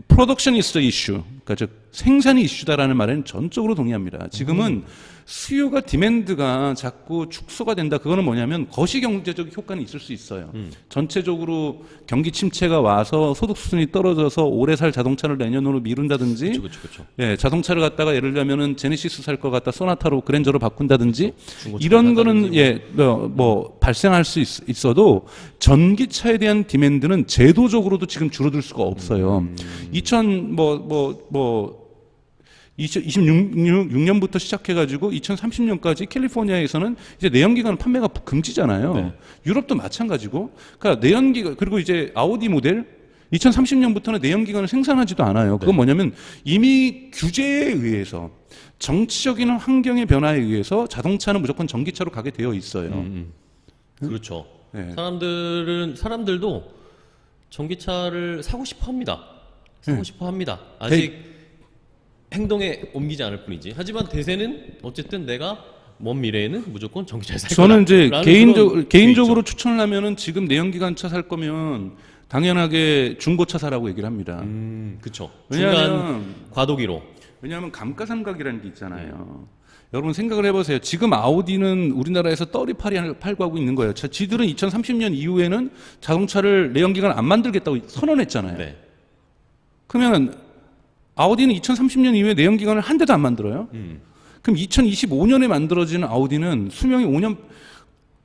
프로덕셔니스트 이슈, 그러니까 즉 생산이 이슈다라는 말에는 전적으로 동의합니다. 지금은 수요가 디맨드가 자꾸 축소가 된다. 그거는 뭐냐면 거시 경제적 효과는 있을 수 있어요. 전체적으로 경기 침체가 와서 소득 수준이 떨어져서 오래 살 자동차를 내년으로 미룬다든지, 그쵸. 예, 자동차를 갖다가 예를 들자면은 제네시스 살 거 갖다 소나타로 그랜저로 바꾼다든지 이런 거는 예, 뭐 발생할 수 있어도 전기차에 대한 디맨드는 제도적으로도 지금 줄어들 수가 없어요. 2026년부터 시작해가지고 2030년까지 캘리포니아에서는 이제 내연기관 판매가 금지잖아요. 네. 유럽도 마찬가지고. 그러니까 내연기관 그리고 이제 아우디 모델 2030년부터는 내연기관을 생산하지도 않아요. 그건 뭐냐면 이미 규제에 의해서 정치적인 환경의 변화에 의해서 자동차는 무조건 전기차로 가게 되어 있어요. 그렇죠. 네. 사람들도 전기차를 사고 싶어 합니다. 아직 행동에 옮기지 않을 뿐이지. 하지만 대세는 어쨌든 내가 먼 미래에는 무조건 전기차를 살 거다. 저는 이제 개인적으로 추천을 하면은 지금 내연기관차 살 거면 당연하게 중고차 사라고 얘기를 합니다. 그렇죠. 왜냐하면 과도기로. 왜냐하면 감가상각이라는 게 있잖아요. 여러분 생각을 해보세요. 지금 아우디는 우리나라에서 떨이 팔고 하고 있는 거예요. 지들은 2030년 이후에는 자동차를 내연기관 안 만들겠다고 선언했잖아요. 네. 그러면 아우디는 2030년 이후에 내연기관을 한 대도 안 만들어요. 그럼 2025년에 만들어지는 아우디는 수명이 5년,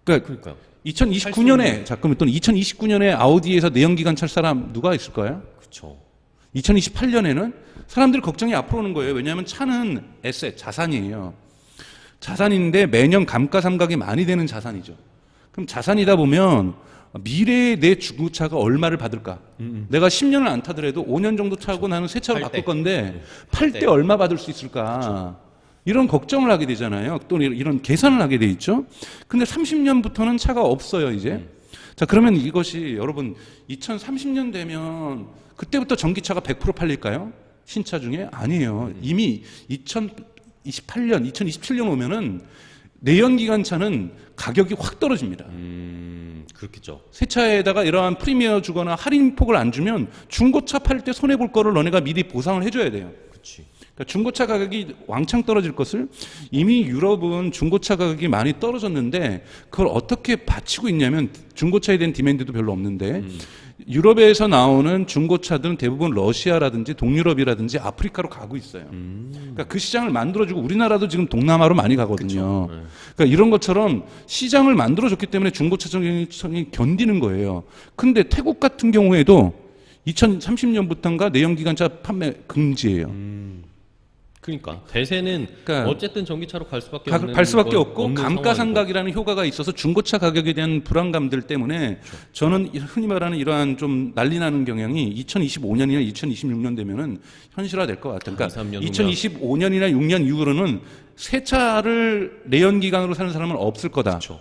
그러니까 2029년에, 잠깐만, 또는 2029년에 아우디에서 내연기관 찰 사람 누가 있을까요? 그렇죠. 2028년에는 사람들이 걱정이 앞으로 오는 거예요. 왜냐하면 차는 에셋, 자산이에요. 자산인데 매년 감가상각이 많이 되는 자산이죠. 그럼 자산이다 보면 미래에 내 중고차가 얼마를 받을까? 내가 10년을 안 타더라도 5년 정도 타고 나는 새 차로 바꿀 건데 팔 때 얼마 받을 수 있을까? 그렇죠. 이런 걱정을 하게 되잖아요. 또는 이런 계산을 하게 돼 있죠. 근데 30년부터는 차가 없어요, 이제. 자, 그러면 이것이 여러분 2030년 되면 그때부터 전기차가 100% 팔릴까요? 신차 중에? 아니에요. 이미 2028년, 2027년 오면은 내연기관차는 가격이 확 떨어집니다. 그렇겠죠. 새 차에다가 이러한 프리미어 주거나 할인폭을 안 주면 중고차 팔 때 손해볼 거를 너네가 미리 보상을 해줘야 돼요. 그렇지. 그러니까 중고차 가격이 왕창 떨어질 것을 이미 유럽은 중고차 가격이 많이 떨어졌는데 그걸 어떻게 받치고 있냐면 중고차에 대한 디맨드도 별로 없는데 유럽에서 나오는 중고차들은 대부분 러시아라든지 동유럽이라든지 아프리카로 가고 있어요. 그러니까 그 시장을 만들어주고 우리나라도 지금 동남아로 많이 가거든요. 네. 그러니까 이런 것처럼 시장을 만들어줬기 때문에 중고차 정책이 견디는 거예요. 근데 태국 같은 경우에도 2030년부터인가 내연기관차 판매 금지예요. 그러니까 대세는 그러니까 어쨌든 전기차로 갈 수밖에 갈 수밖에 없고 없는 감가상각이라는 효과가 있어서 중고차 가격에 대한 불안감들 때문에 저는 흔히 말하는 이러한 좀 난리나는 경향이 2025년이나 2026년 되면은 현실화될 것 같아요. 그러니까 2, 3년 2025년이나 6년 이후로는 새 차를 내연기관으로 사는 사람은 없을 거다. 그렇죠.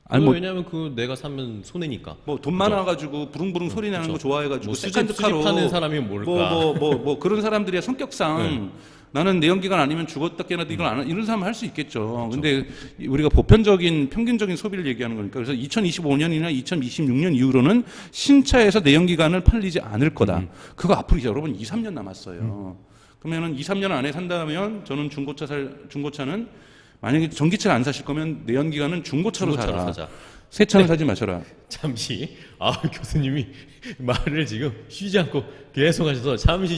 아니 뭐 왜냐하면 그 내가 사면 손해니까. 뭐 돈 많아가지고 부릉부릉 소리 나는 거 좋아해가지고 뭐 세컨드카로 수집하는 사람이면 모를까. 뭐 그런 사람들의 성격상 나는 내연기관 아니면 죽었다 깨어나도 이걸 안 이런 사람 할 수 있겠죠. 근데 우리가 보편적인 평균적인 소비를 얘기하는 거니까 그래서 2025년이나 2026년 이후로는 신차에서 내연기관을 팔리지 않을 거다. 그거 앞으로 이제 여러분 2, 3년 남았어요. 그러면은 2, 3년 안에 산다면 저는 중고차는 만약에 전기차를 안 사실 거면 내연기관은 중고차로 사라. 사자. 새 차는 사지 마셔라. 잠시 교수님이 말을 지금 쉬지 않고 계속 하셔서 잠시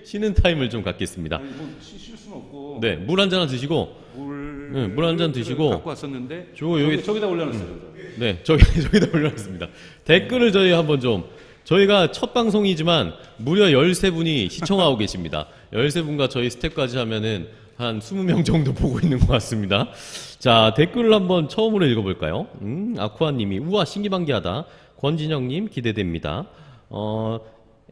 쉬는 타임을 좀 갖겠습니다. 아니, 뭐 쉴 수는 없고. 네, 물 한 잔 드시고 물 한 잔 드시고 갖고 왔었는데 저기다 올려놨어요. 네, 저기다 올려놨습니다. 댓글을 저희 한번 좀 저희가 첫 방송이지만 무려 13분이 시청하고 계십니다. 13분과 저희 스텝까지 하면은 한 20명 정도 보고 있는 것 같습니다. 자, 댓글을 한번 처음으로 읽어볼까요? 아쿠아님이 우와 신기반기하다. 권진영님 기대됩니다.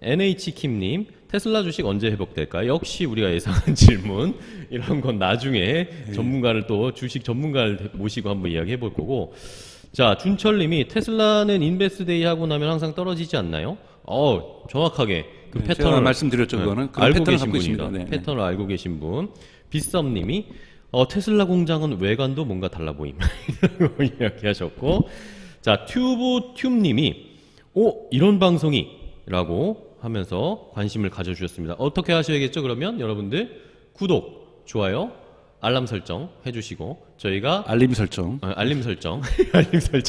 NH킴님 테슬라 주식 언제 회복될까요? 역시 우리가 예상한 질문. 이런 건 나중에 전문가를 또 주식 전문가를 모시고 한번 이야기해 볼 거고. 자, 준철님이 테슬라는 인베스데이 하고 나면 항상 떨어지지 않나요? 정확하게 그 패턴을 제가 말씀드렸죠. 그거는 그런 알고 패턴을 계신 갖고 분입니다. 있습니다. 네. 패턴을 알고 계신 분. 빗썸님이 테슬라 공장은 외관도 뭔가 달라 보임 라고 이야기하셨고, 자 튜브님이 이런 방송이 라고 하면서 관심을 가져주셨습니다. 어떻게 하셔야겠죠? 그러면 여러분들 구독, 좋아요, 알람 설정 해주시고 저희가 알림 설정 알림 설정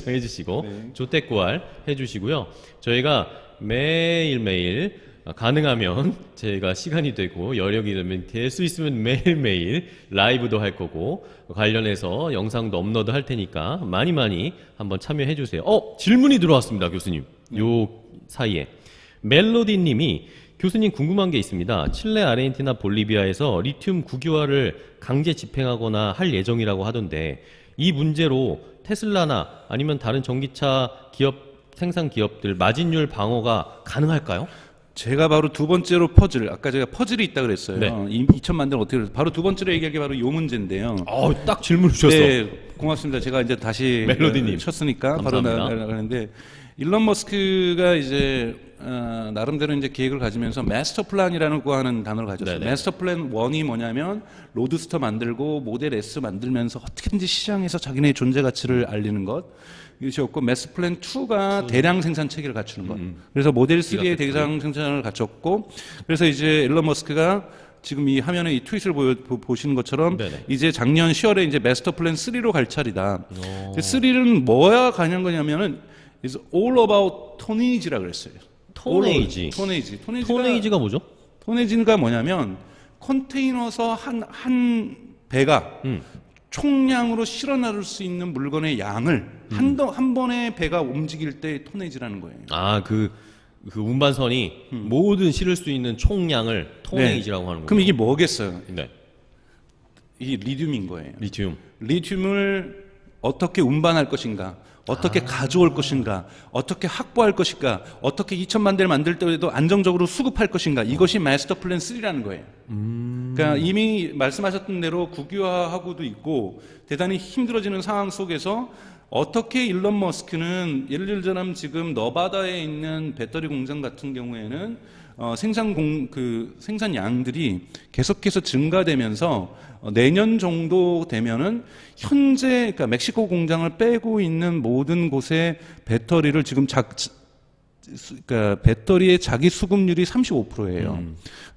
해주시고 조태꾸알 해주시고요. 저희가 매일매일 가능하면 제가 시간이 되고 여력이 되면 될 수 있으면 매일매일 라이브도 할 거고 관련해서 영상도 업로드 할 테니까 많이 한번 참여해 주세요. 질문이 들어왔습니다, 교수님. 요 사이에 멜로디 님이 교수님 궁금한 게 있습니다. 칠레, 아르헨티나, 볼리비아에서 리튬 국유화를 강제 집행하거나 할 예정이라고 하던데 이 문제로 테슬라나 아니면 다른 전기차 기업 생산 기업들 마진율 방어가 가능할까요? 제가 바로 두 번째로 퍼즐, 아까 제가 퍼즐이 있다 그랬어요. 네. 2천만 대는 어떻게 그랬어요? 바로 두 번째로 얘기할 게 바로 요 문제인데요. 딱 질문 주셨어. 네, 고맙습니다. 제가 이제 다시 멜로디님. 쳤으니까 감사합니다. 바로 나가는데 일론 머스크가 이제 나름대로 이제 계획을 가지면서 마스터 플랜이라고 하는 단어를 가졌어요. 네네. 마스터 플랜 1이 뭐냐면 로드스터 만들고 모델 S 만들면서 어떻게든지 시장에서 자기네의 존재 가치를 알리는 것. 이것이었고 마스터 플랜 2가 대량 생산 체계를 갖추는 것. 그래서 모델 3의 대량 생산을 갖췄고 그래서 이제 일론 머스크가 지금 이 화면에 이 트윗을 보시는 것처럼 네네. 이제 작년 10월에 이제 마스터 플랜 3로 갈 차례다. 3는 뭐야 관한 거냐면은 is all about tonnage라 그랬어요. 토네이지. 토네이지가 뭐죠? 톤네이지가 뭐냐면 컨테이너서 한 배가 총량으로 실어 나를 수 있는 물건의 양을 한 번에 배가 움직일 때 톤네이지라는 거예요. 그 운반선이 모든 실을 수 있는 총량을 토네이지라고 하는 거예요. 그럼 이게 뭐겠어요? 네. 이게 리튬인 거예요. 리튬. 리튬을 어떻게 운반할 것인가, 어떻게 가져올 것인가, 어떻게 확보할 것인가, 어떻게 2천만 대를 만들 때에도 안정적으로 수급할 것인가, 이것이 마스터 플랜 3라는 거예요. 그러니까 이미 말씀하셨던 대로 국유화하고도 있고 대단히 힘들어지는 상황 속에서 어떻게 일론 머스크는 예를 들자면 지금 너바다에 있는 배터리 공장 같은 경우에는 생산 양들이 계속해서 증가되면서 내년 정도 되면은 현재 그러니까 멕시코 공장을 빼고 있는 모든 곳의 배터리를 지금 그러니까 배터리의 자기 수급률이 35%예요.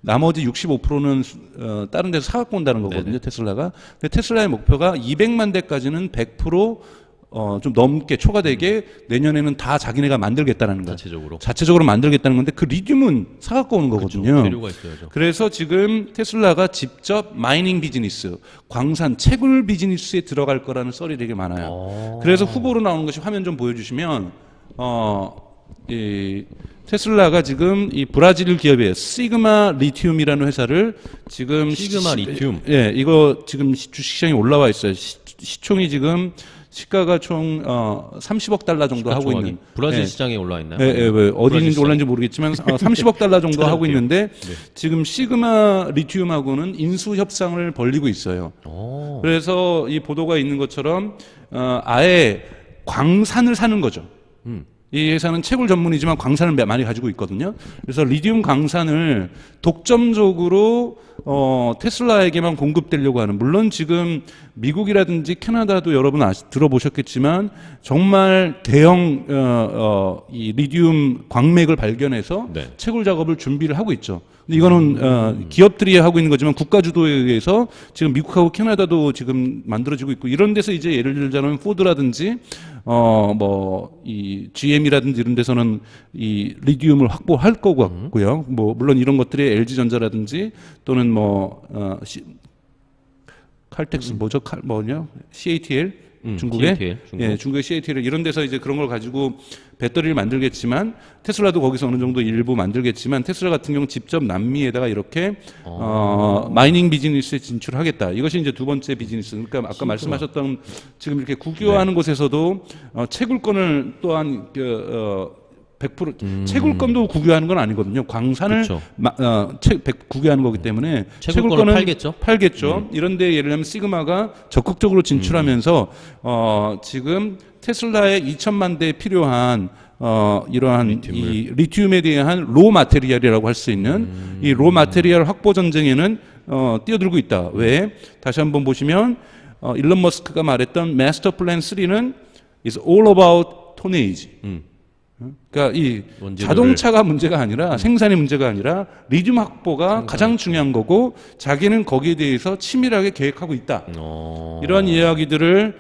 나머지 65%는 다른 데서 사갖고 온다는 거거든요. 네네. 테슬라가. 근데 테슬라의 목표가 200만 대까지는 100% 좀 넘게 초과되게 내년에는 다 자기네가 만들겠다는 거예요. 자체적으로 만들겠다는 건데 그 리튬은 사갖고 오는 거거든요. 그렇죠. 재료가 있어야죠. 그래서 지금 테슬라가 직접 마이닝 비즈니스, 광산, 채굴 비즈니스에 들어갈 거라는 썰이 되게 많아요. 그래서 후보로 나오는 것이 화면 좀 보여주시면 이 테슬라가 지금 이 브라질 기업이에요. 시그마 리튬이라는 회사를 지금 시그마 리튬. 예, 이거 지금 주식시장에 올라와 있어요. 시총이 지금 시가가 총 30억 달러 정도 하고 있는 브라질 예. 시장에 올라 있나요? 예, 예, 어디 있는지 올라있는지 모르겠지만 30억 달러 정도 하고 있는데 네. 지금 시그마 리튬하고는 인수 협상을 벌리고 있어요. 그래서 이 보도가 있는 것처럼 아예 광산을 사는 거죠. 이 회사는 채굴 전문이지만 광산을 많이 가지고 있거든요. 그래서 리튬 광산을 독점적으로 테슬라에게만 공급되려고 하는, 물론 지금 미국이라든지 캐나다도 여러분 들어보셨겠지만 정말 대형 이 리튬 광맥을 발견해서 네. 채굴 작업을 준비를 하고 있죠. 근데 이거는 기업들이 하고 있는 거지만 국가 주도에 의해서 지금 미국하고 캐나다도 지금 만들어지고 있고, 이런 데서 이제 예를 들자면 포드라든지 이 GM이라든지 이런 데서는 이 리튬을 확보할 거 같고요. 뭐 물론 이런 것들이 LG전자라든지 또는 칼텍스 CATL 중국의 CATL, 중국. 예, 중국의 CATL 이런 데서 이제 그런 걸 가지고 배터리를 만들겠지만, 테슬라도 거기서 어느 정도 일부 만들겠지만, 테슬라 같은 경우 직접 남미에다가 이렇게 마이닝 비즈니스에 진출하겠다. 이것이 이제 두 번째 비즈니스. 그러니까 아까 말씀하셨던 지금 이렇게 국유화하는 곳에서도 채굴권을 또한 100% 채굴권도 국유하는 건 아니거든요. 광산을 그렇죠. 국유하는 거기 때문에 채굴권은 팔겠죠. 이런데 예를 들면 시그마가 적극적으로 진출하면서 지금 테슬라의 2천만 대에 필요한 이러한 이 리튬에 대한 로 마테리얼이라고 할 수 있는 이 로 마테리얼 확보 전쟁에는 뛰어들고 있다. 왜? 다시 한번 보시면 일론 머스크가 말했던 마스터 플랜 3는 is all about tonnage. 그러니까 이 자동차가 문제가 아니라 생산이 문제가 아니라 리튬 확보가 가장 중요한 거고, 자기는 거기에 대해서 치밀하게 계획하고 있다. 이러한 이야기들을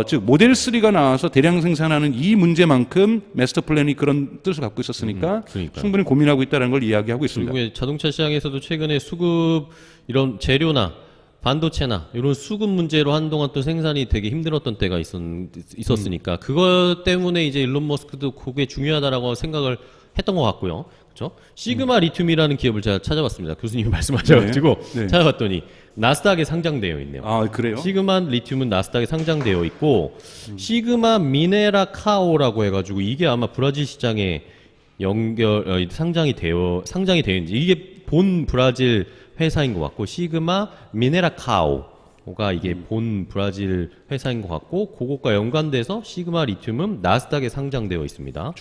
즉 모델 3가 나와서 대량 생산하는 이 문제만큼 마스터 플랜이 그런 뜻을 갖고 있었으니까 충분히 고민하고 있다는 걸 이야기하고 있습니다. 그리고 자동차 시장에서도 최근에 수급 이런 재료나 반도체나 이런 수급 문제로 한동안 또 생산이 되게 힘들었던 때가 있었으니까 그것 때문에 이제 일론 머스크도 그게 중요하다라고 생각을 했던 것 같고요. 그렇죠? 시그마 리튬이라는 기업을 제가 찾아봤습니다. 교수님이 말씀하셔가지고 네. 찾아봤더니 나스닥에 상장되어 있네요. 아, 그래요? 시그마 리튬은 나스닥에 상장되어 있고 시그마 미네라 카오라고 해가지고 이게 아마 브라질 시장에 상장이 되어 있는지, 이게 본 브라질 회사인 것 같고, 시그마 미네라 카오가 이게 본 브라질 회사인 것 같고, 그것과 연관돼서 시그마 리튬은 나스닥에 상장되어 있습니다.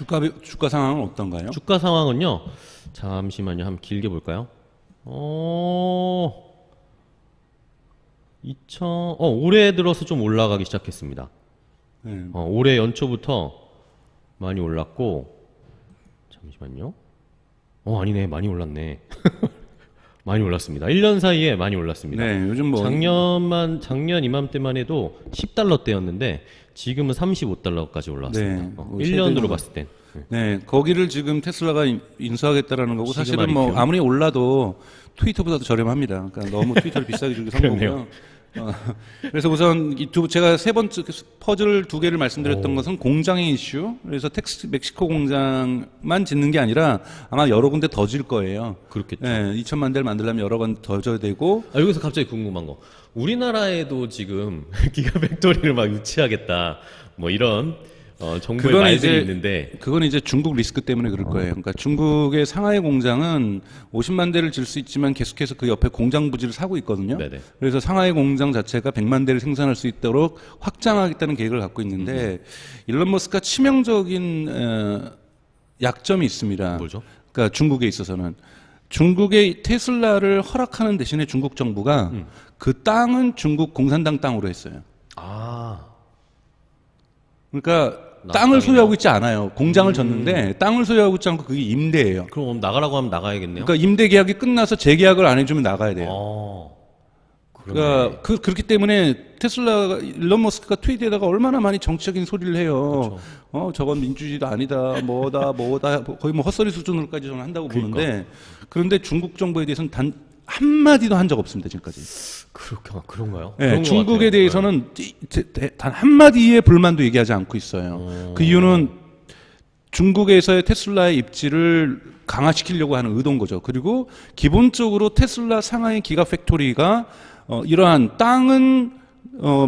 주가 상황은 어떤가요? 주가 상황은요, 잠시만요, 한번 길게 볼까요? 올해 들어서 좀 올라가기 시작했습니다. 네. 올해 연초부터 많이 올랐고, 잠시만요. 아니네, 많이 올랐네. 많이 올랐습니다. 1년 사이에 많이 올랐습니다. 네, 요즘 작년 이맘때만 해도 10달러대였는데 지금은 35달러까지 올라왔습니다. 네, 1년으로 봤을 땐. 네, 거기를 지금 테슬라가 인수하겠다라는 거고, 사실은 시그마 리튬. 아무리 올라도 트위터보다도 저렴합니다. 그러니까 너무 트위터를 비싸게 주기 산 거고요. 그래서 우선 제가 세 번째 퍼즐 두 개를 말씀드렸던 것은 공장의 이슈. 그래서 멕시코 공장만 짓는 게 아니라 아마 여러 군데 더 질 거예요. 그렇겠죠. 네, 2천만 대를 만들려면 여러 군데 더 져야 되고. 여기서 갑자기 궁금한 거. 우리나라에도 지금 기가팩토리를 막 유치하겠다. 뭐 이런 정부의 그건 말들이 이제 있는데 그건 이제 중국 리스크 때문에 그럴 거예요. 그러니까 중국의 상하이 공장은 50만 대를 질 수 있지만 계속해서 그 옆에 공장 부지를 사고 있거든요. 네네. 그래서 상하이 공장 자체가 100만 대를 생산할 수 있도록 확장하겠다는 계획을 갖고 있는데 일론 머스크가 치명적인 약점이 있습니다. 뭐죠? 그러니까 중국에 있어서는 중국의 테슬라를 허락하는 대신에 중국 정부가 그 땅은 중국 공산당 땅으로 했어요. 아, 그러니까 나 땅을 땅이네요. 소유하고 있지 않아요. 공장을 졌는데 땅을 소유하고 있지 않고 그게 임대예요. 그럼 나가라고 하면 나가야겠네요. 그러니까 임대 계약이 끝나서 재계약을 안 해주면 나가야 돼요. 그러네. 그러니까 그렇기 때문에 테슬라 일론 머스크가 트위터에다가 얼마나 많이 정치적인 소리를 해요. 저건 민주주의도 아니다, 뭐다, 거의 뭐 헛소리 수준으로까지 저는 한다고 보는데 그런데 중국 정부에 대해서는 단 한마디도 한 적 없습니다, 지금까지. 그런가요? 네, 그런 것 중국에 같아요. 대해서는 단 한마디의 불만도 얘기하지 않고 있어요. 그 이유는 중국에서의 테슬라의 입지를 강화시키려고 하는 의도인 거죠. 그리고 기본적으로 테슬라 상하이 기가 팩토리가 이러한 땅은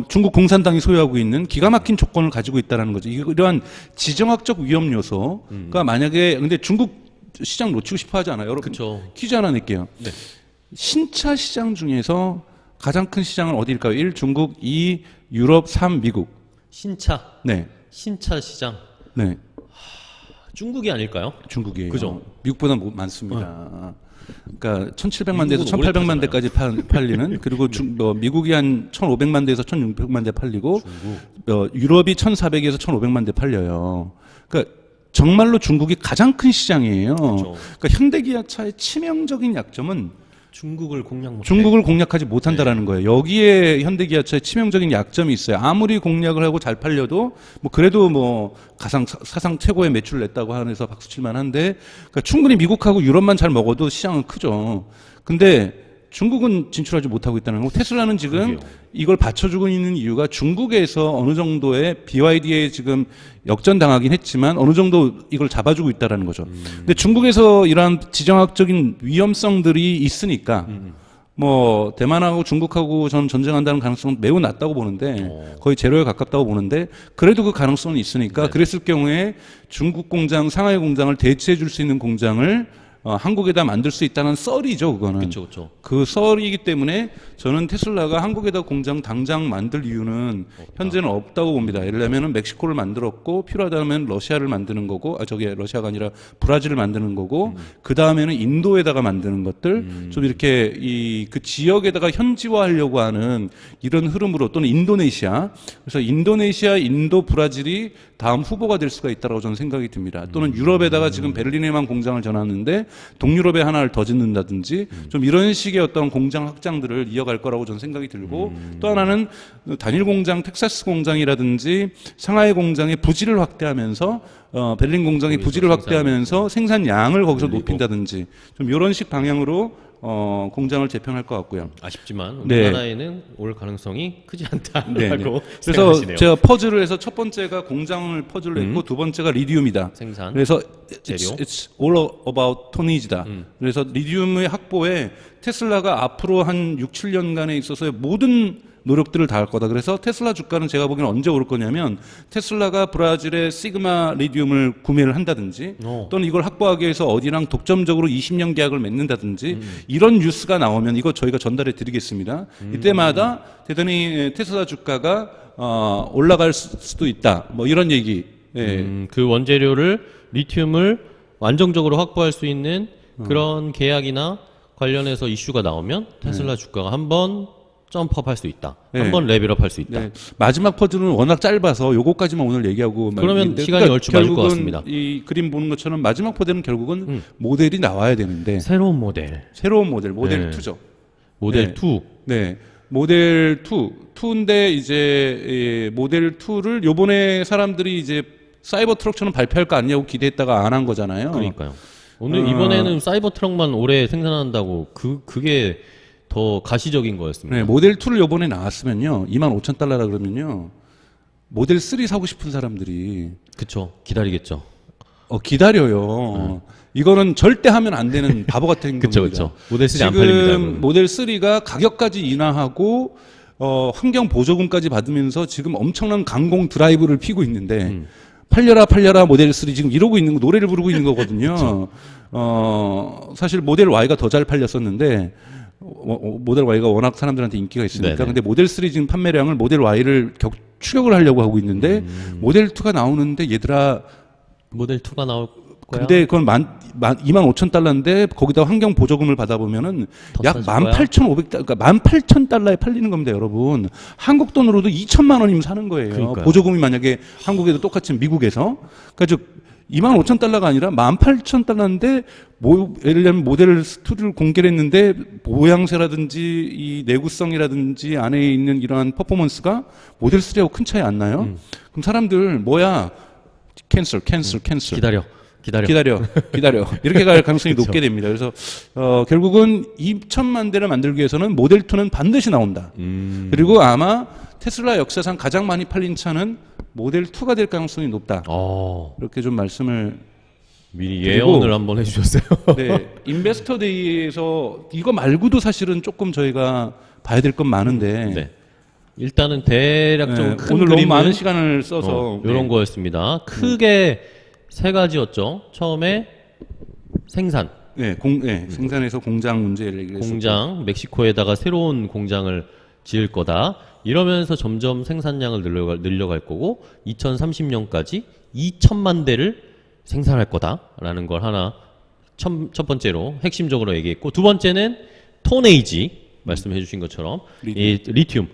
중국 공산당이 소유하고 있는 기가 막힌 조건을 가지고 있다는 거죠. 이러한 지정학적 위험 요소가 만약에 근데 중국 시장 놓치고 싶어 하지 않아요. 여러분 그쵸. 퀴즈 하나 낼게요. 네. 신차 시장 중에서 가장 큰 시장은 어디일까요? 1. 중국, 2. 유럽, 3. 미국. 신차 네. 시장 네. 중국이 아닐까요? 중국이에요. 그죠? 미국보다 많습니다. 그러니까 1,700만 대에서 미국은 오래 1,800만 대까지 팔리는 그리고 미국이 한 1,500만 대에서 1,600만 대 팔리고 유럽이 1,400에서 1,500만 대 팔려요. 그러니까 정말로 중국이 가장 큰 시장이에요. 그렇죠. 그러니까 현대기아차의 치명적인 약점은 중국을 공략 못해. 중국을 공략하지 못한다라는 거예요. 여기에 현대기아차의 치명적인 약점이 있어요. 아무리 공략을 하고 잘 팔려도 뭐 그래도 뭐 사상 최고의 매출을 냈다고 하면서 박수칠만 한데 그러니까 충분히 미국하고 유럽만 잘 먹어도 시장은 크죠. 근데 중국은 진출하지 못하고 있다는 거고 테슬라는 지금 그러게요. 이걸 받쳐주고 있는 이유가 중국에서 어느 정도의 BYD에 지금 역전당하긴 했지만 어느 정도 이걸 잡아주고 있다는 거죠. 근데 중국에서 이러한 지정학적인 위험성들이 있으니까 뭐 대만하고 중국하고 저는 전쟁한다는 가능성은 매우 낮다고 보는데 거의 제로에 가깝다고 보는데 그래도 그 가능성은 있으니까 네. 그랬을 경우에 중국 공장, 상하이 공장을 대체해 줄 수 있는 공장을 한국에다 만들 수 있다는 썰이죠, 그거는. 그렇죠. 그 썰이기 때문에 저는 테슬라가 한국에다 공장 당장 만들 이유는 현재는 없다고 봅니다. 예를 들면은 멕시코를 만들었고 필요하다면 러시아를 만드는 거고, 러시아가 아니라 브라질을 만드는 거고, 그 다음에는 인도에다가 만드는 것들, 좀 이렇게 그 지역에다가 현지화하려고 하는 이런 흐름으로 또는 인도네시아, 그래서 인도네시아, 인도, 브라질이 다음 후보가 될 수가 있다고 저는 생각이 듭니다. 또는 유럽에다가 지금 베를린에만 공장을 전놨는데 동유럽에 하나를 더 짓는다든지 좀 이런 식의 어떤 공장 확장들을 이어갈 거라고 저는 생각이 들고 또 하나는 단일 공장, 텍사스 공장이라든지 상하이 공장의 부지를 확대하면서 베를린 공장의 부지를 확대하면서 생산량을 거기서 높인다든지 좀 이런 식 방향으로 공장을 재편할 것 같고요. 아쉽지만 네. 우리나라에는 올 가능성이 크지 않다라고 네. 그래서 생각하시네요. 제가 퍼즐을 해서 첫 번째가 공장을 퍼즐로 했고 두 번째가 리튬이다. 생산. 그래서 재료. it's all about tonnage다. 그래서 리튬의 확보에 테슬라가 앞으로 한 6, 7년간에 있어서의 모든 노력들을 다할 거다. 그래서 테슬라 주가는 제가 보기에는 언제 오를 거냐면 테슬라가 브라질의 시그마 리튬을 구매를 한다든지 또는 이걸 확보하기 위해서 어디랑 독점적으로 20년 계약을 맺는다든지 이런 뉴스가 나오면 이거 저희가 전달해 드리겠습니다. 이때마다 대단히 테슬라 주가가 올라갈 수도 있다. 뭐 이런 얘기. 예. 그 원재료를 리튬을 안정적으로 확보할 수 있는 그런 계약이나 관련해서 이슈가 나오면 테슬라 주가가 한번 점프업 할 수 있다. 네. 한번 레벨업 할 수 있다. 네. 마지막 퍼즐은 워낙 짧아서 요거까지만 오늘 얘기하고 그러면 있는데 시간이 얼추 맞을 것 결국은 같습니다. 이 그림 보는 것처럼 마지막 퍼즐은 결국은 모델이 나와야 되는데 새로운 모델. 새로운 모델 2죠. 모델 네. 2. 네. 모델 2인데 이제 모델 2를 요번에 사람들이 이제 사이버 트럭처럼 발표할 거 아니냐고 기대했다가 안 한 거잖아요. 그러니까요. 오늘 이번에는 사이버 트럭만 올해 생산한다고 그게 더 가시적인 거였습니다. 네, 모델 2를 요번에 나왔으면요. 25,000달러라 그러면요. 모델 3 사고 싶은 사람들이 그쵸. 기다리겠죠. 기다려요. 이거는 절대 하면 안 되는 바보 같은 그쵸, 겁니다. 그쵸. 모델 3 안 팔립니다. 지금 그건. 모델 3가 가격까지 인하하고 환경 보조금까지 받으면서 지금 엄청난 강공 드라이브를 피고 있는데 팔려라 팔려라 모델 3 지금 이러고 있는 거 노래를 부르고 있는 거거든요. 사실 모델 Y가 더 잘 팔렸었는데 모델 Y가 워낙 사람들한테 인기가 있으니까. 네네. 근데 모델 3 지금 판매량을 모델 Y를 추격을 하려고 하고 있는데 모델 2가 나오는데 얘들아 모델 2가 나올 거야. 근데 그건 25,000달러인데 거기다 환경 보조금을 받아보면은 더 약 싸질 거야? 18,500달러, 그러니까 18,000달러에 팔리는 겁니다, 여러분. 한국 돈으로도 2천만 원이면 사는 거예요. 그러니까요. 보조금이 만약에 한국에도 똑같이 미국에서. 그러니까 즉 25,000달러가 아니라 18,000달러인데 예를 들면 모델 2를 공개를 했는데 모양새라든지 이 내구성이라든지 안에 있는 이러한 퍼포먼스가 모델 3하고 큰 차이 안 나요? 그럼 사람들 뭐야? 캔슬. 기다려. 이렇게 갈 가능성이 높게 됩니다. 그래서 결국은 2천만 대를 만들기 위해서는 모델 2는 반드시 나온다. 그리고 아마 테슬라 역사상 가장 많이 팔린 차는 모델 2가 될 가능성이 높다. 이렇게 좀 말씀을 미리 그리고- 예언을 한번 해주셨어요. 네, 인베스터 데이에서 이거 말고도 사실은 조금 저희가 봐야 될 건 많은데 네. 일단은 대략적으로 네, 큰 오늘 너무 그림은 많은 시간을 써서 이런 네. 거였습니다. 크게 세 가지였죠. 처음에 생산, 생산에서 공장 문제를 얘기했었고 공장, 멕시코에다가 새로운 공장을 지을 거다. 이러면서 점점 생산량을 늘려갈 거고 2030년까지 2천만 대를 생산할 거다라는 걸 하나 첫 번째로 핵심적으로 얘기했고, 두 번째는 톤에이지 말씀해 주신 것처럼 이 리튬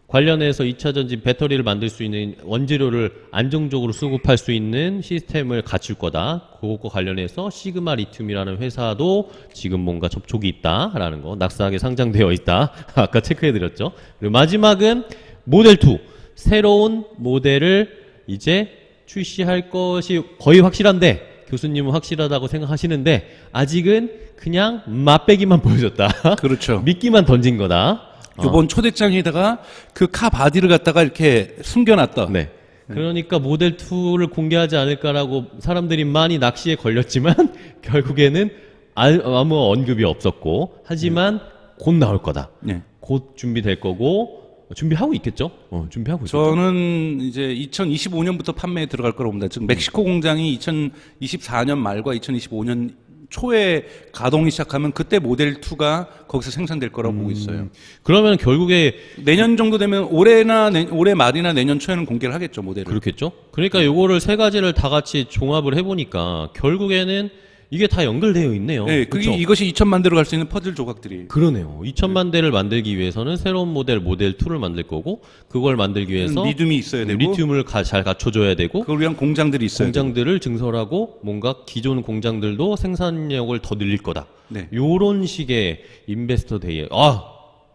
관련해서 2차 전지 배터리를 만들 수 있는 원재료를 안정적으로 수급할 수 있는 시스템을 갖출 거다. 그것과 관련해서 시그마 리튬이라는 회사도 지금 뭔가 접촉이 있다라는 거, 낙스하게 상장되어 있다. 아까 체크해드렸죠. 그리고 마지막은 모델 2 새로운 모델을 이제 출시할 것이 거의 확실한데, 교수님은 확실하다고 생각하시는데 아직은 그냥 맛배기만 보여줬다. 그렇죠. 미끼만 던진 거다. 이번 초대장에다가 그 카 바디를 갖다가 이렇게 숨겨놨다. 네. 그러니까 모델 2를 공개하지 않을까라고 사람들이 많이 낚시에 걸렸지만 결국에는 아무 언급이 없었고, 하지만 곧 나올 거다. 네. 곧 준비될 거고, 준비하고 있겠죠? 준비하고 있겠죠. 저는 이제 2025년부터 판매에 들어갈 거라고 봅니다. 즉 멕시코 공장이 2024년 말과 2025년 초에 가동이 시작하면 그때 모델 2가 거기서 생산될 거라고 보고 있어요. 그러면 결국에 내년 정도 되면 올해 말이나 내년 초에는 공개를 하겠죠, 모델을. 그렇겠죠? 그러니까 요거를 세 가지를 다 같이 종합을 해보니까 결국에는 이게 다 연결되어 있네요. 네, 그렇죠? 이것이 2천만 대로 갈 수 있는 퍼즐 조각들이. 그러네요. 2천만 대를 만들기 위해서는 새로운 모델 2를 만들 거고, 그걸 만들기 위해서 믿음이 있어야 되고 리튬을 잘 갖춰줘야 되고, 그걸 위한 공장들이 있어야 되고. 공장들을 증설하고 뭔가 기존 공장들도 생산력을 더 늘릴 거다. 네. 요런 식의 인베스터 데이에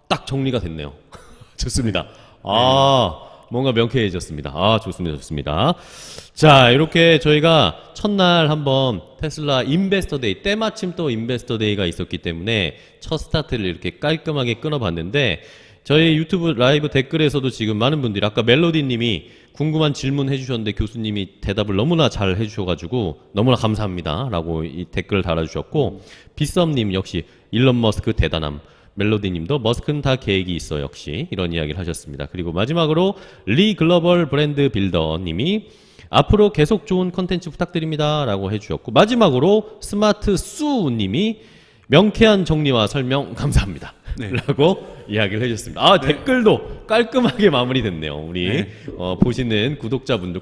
딱 정리가 됐네요. 좋습니다. 뭔가 명쾌해졌습니다. 좋습니다. 자, 이렇게 저희가 첫날 한번 테슬라 인베스터 데이, 때마침 또 인베스터 데이가 있었기 때문에 첫 스타트를 이렇게 깔끔하게 끊어봤는데, 저희 유튜브 라이브 댓글에서도 지금 많은 분들이, 아까 멜로디님이 궁금한 질문 해주셨는데 교수님이 대답을 너무나 잘 해주셔가지고 너무나 감사합니다 라고 이 댓글을 달아주셨고, 비썸님 역시 일론 머스크 대단함, 멜로디님도 머스크는 다 계획이 있어 역시 이런 이야기를 하셨습니다. 그리고 마지막으로 리 글로벌 브랜드 빌더님이 앞으로 계속 좋은 컨텐츠 부탁드립니다 라고 해주셨고, 마지막으로 스마트 수님이 명쾌한 정리와 설명 감사합니다 네. 라고 이야기를 해주셨습니다. 댓글도 깔끔하게 마무리됐네요. 우리 보시는 구독자분들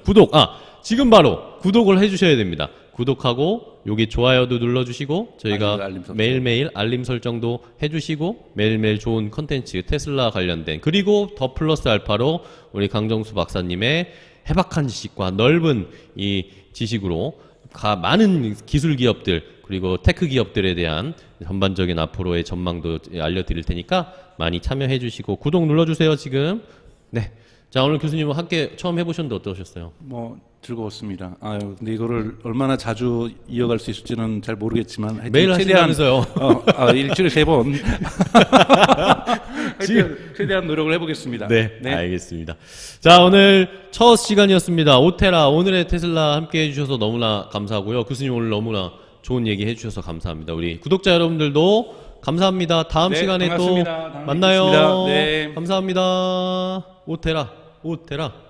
지금 바로 구독을 해주셔야 됩니다. 구독하고 여기 좋아요도 눌러주시고, 저희가 알림 설정. 매일매일 알림 설정도 해주시고, 매일매일 좋은 컨텐츠 테슬라 관련된, 그리고 더 플러스 알파로 우리 강정수 박사님의 해박한 지식과 넓은 이 지식으로 많은 기술 기업들 그리고 테크 기업들에 대한 전반적인 앞으로의 전망도 알려드릴 테니까 많이 참여해 주시고 구독 눌러주세요. 지금. 네. 자, 오늘 교수님은 함께 처음 해보셨는데 어떠셨어요? 즐거웠습니다. 근데 이거를 얼마나 자주 이어갈 수 있을지는 잘 모르겠지만 하여튼 매일 하신다면서요? 일주일에 3번 최대한 노력을 해보겠습니다. 네, 알겠습니다. 자, 오늘 첫 시간이었습니다. 오테라 오늘의 테슬라 함께 해주셔서 너무나 감사하고요. 교수님 오늘 너무나 좋은 얘기 해주셔서 감사합니다. 우리 구독자 여러분들도 감사합니다. 다음 시간에 반갑습니다. 또 다음에 만나요. 뵙겠습니다. 네. 감사합니다. 오테라.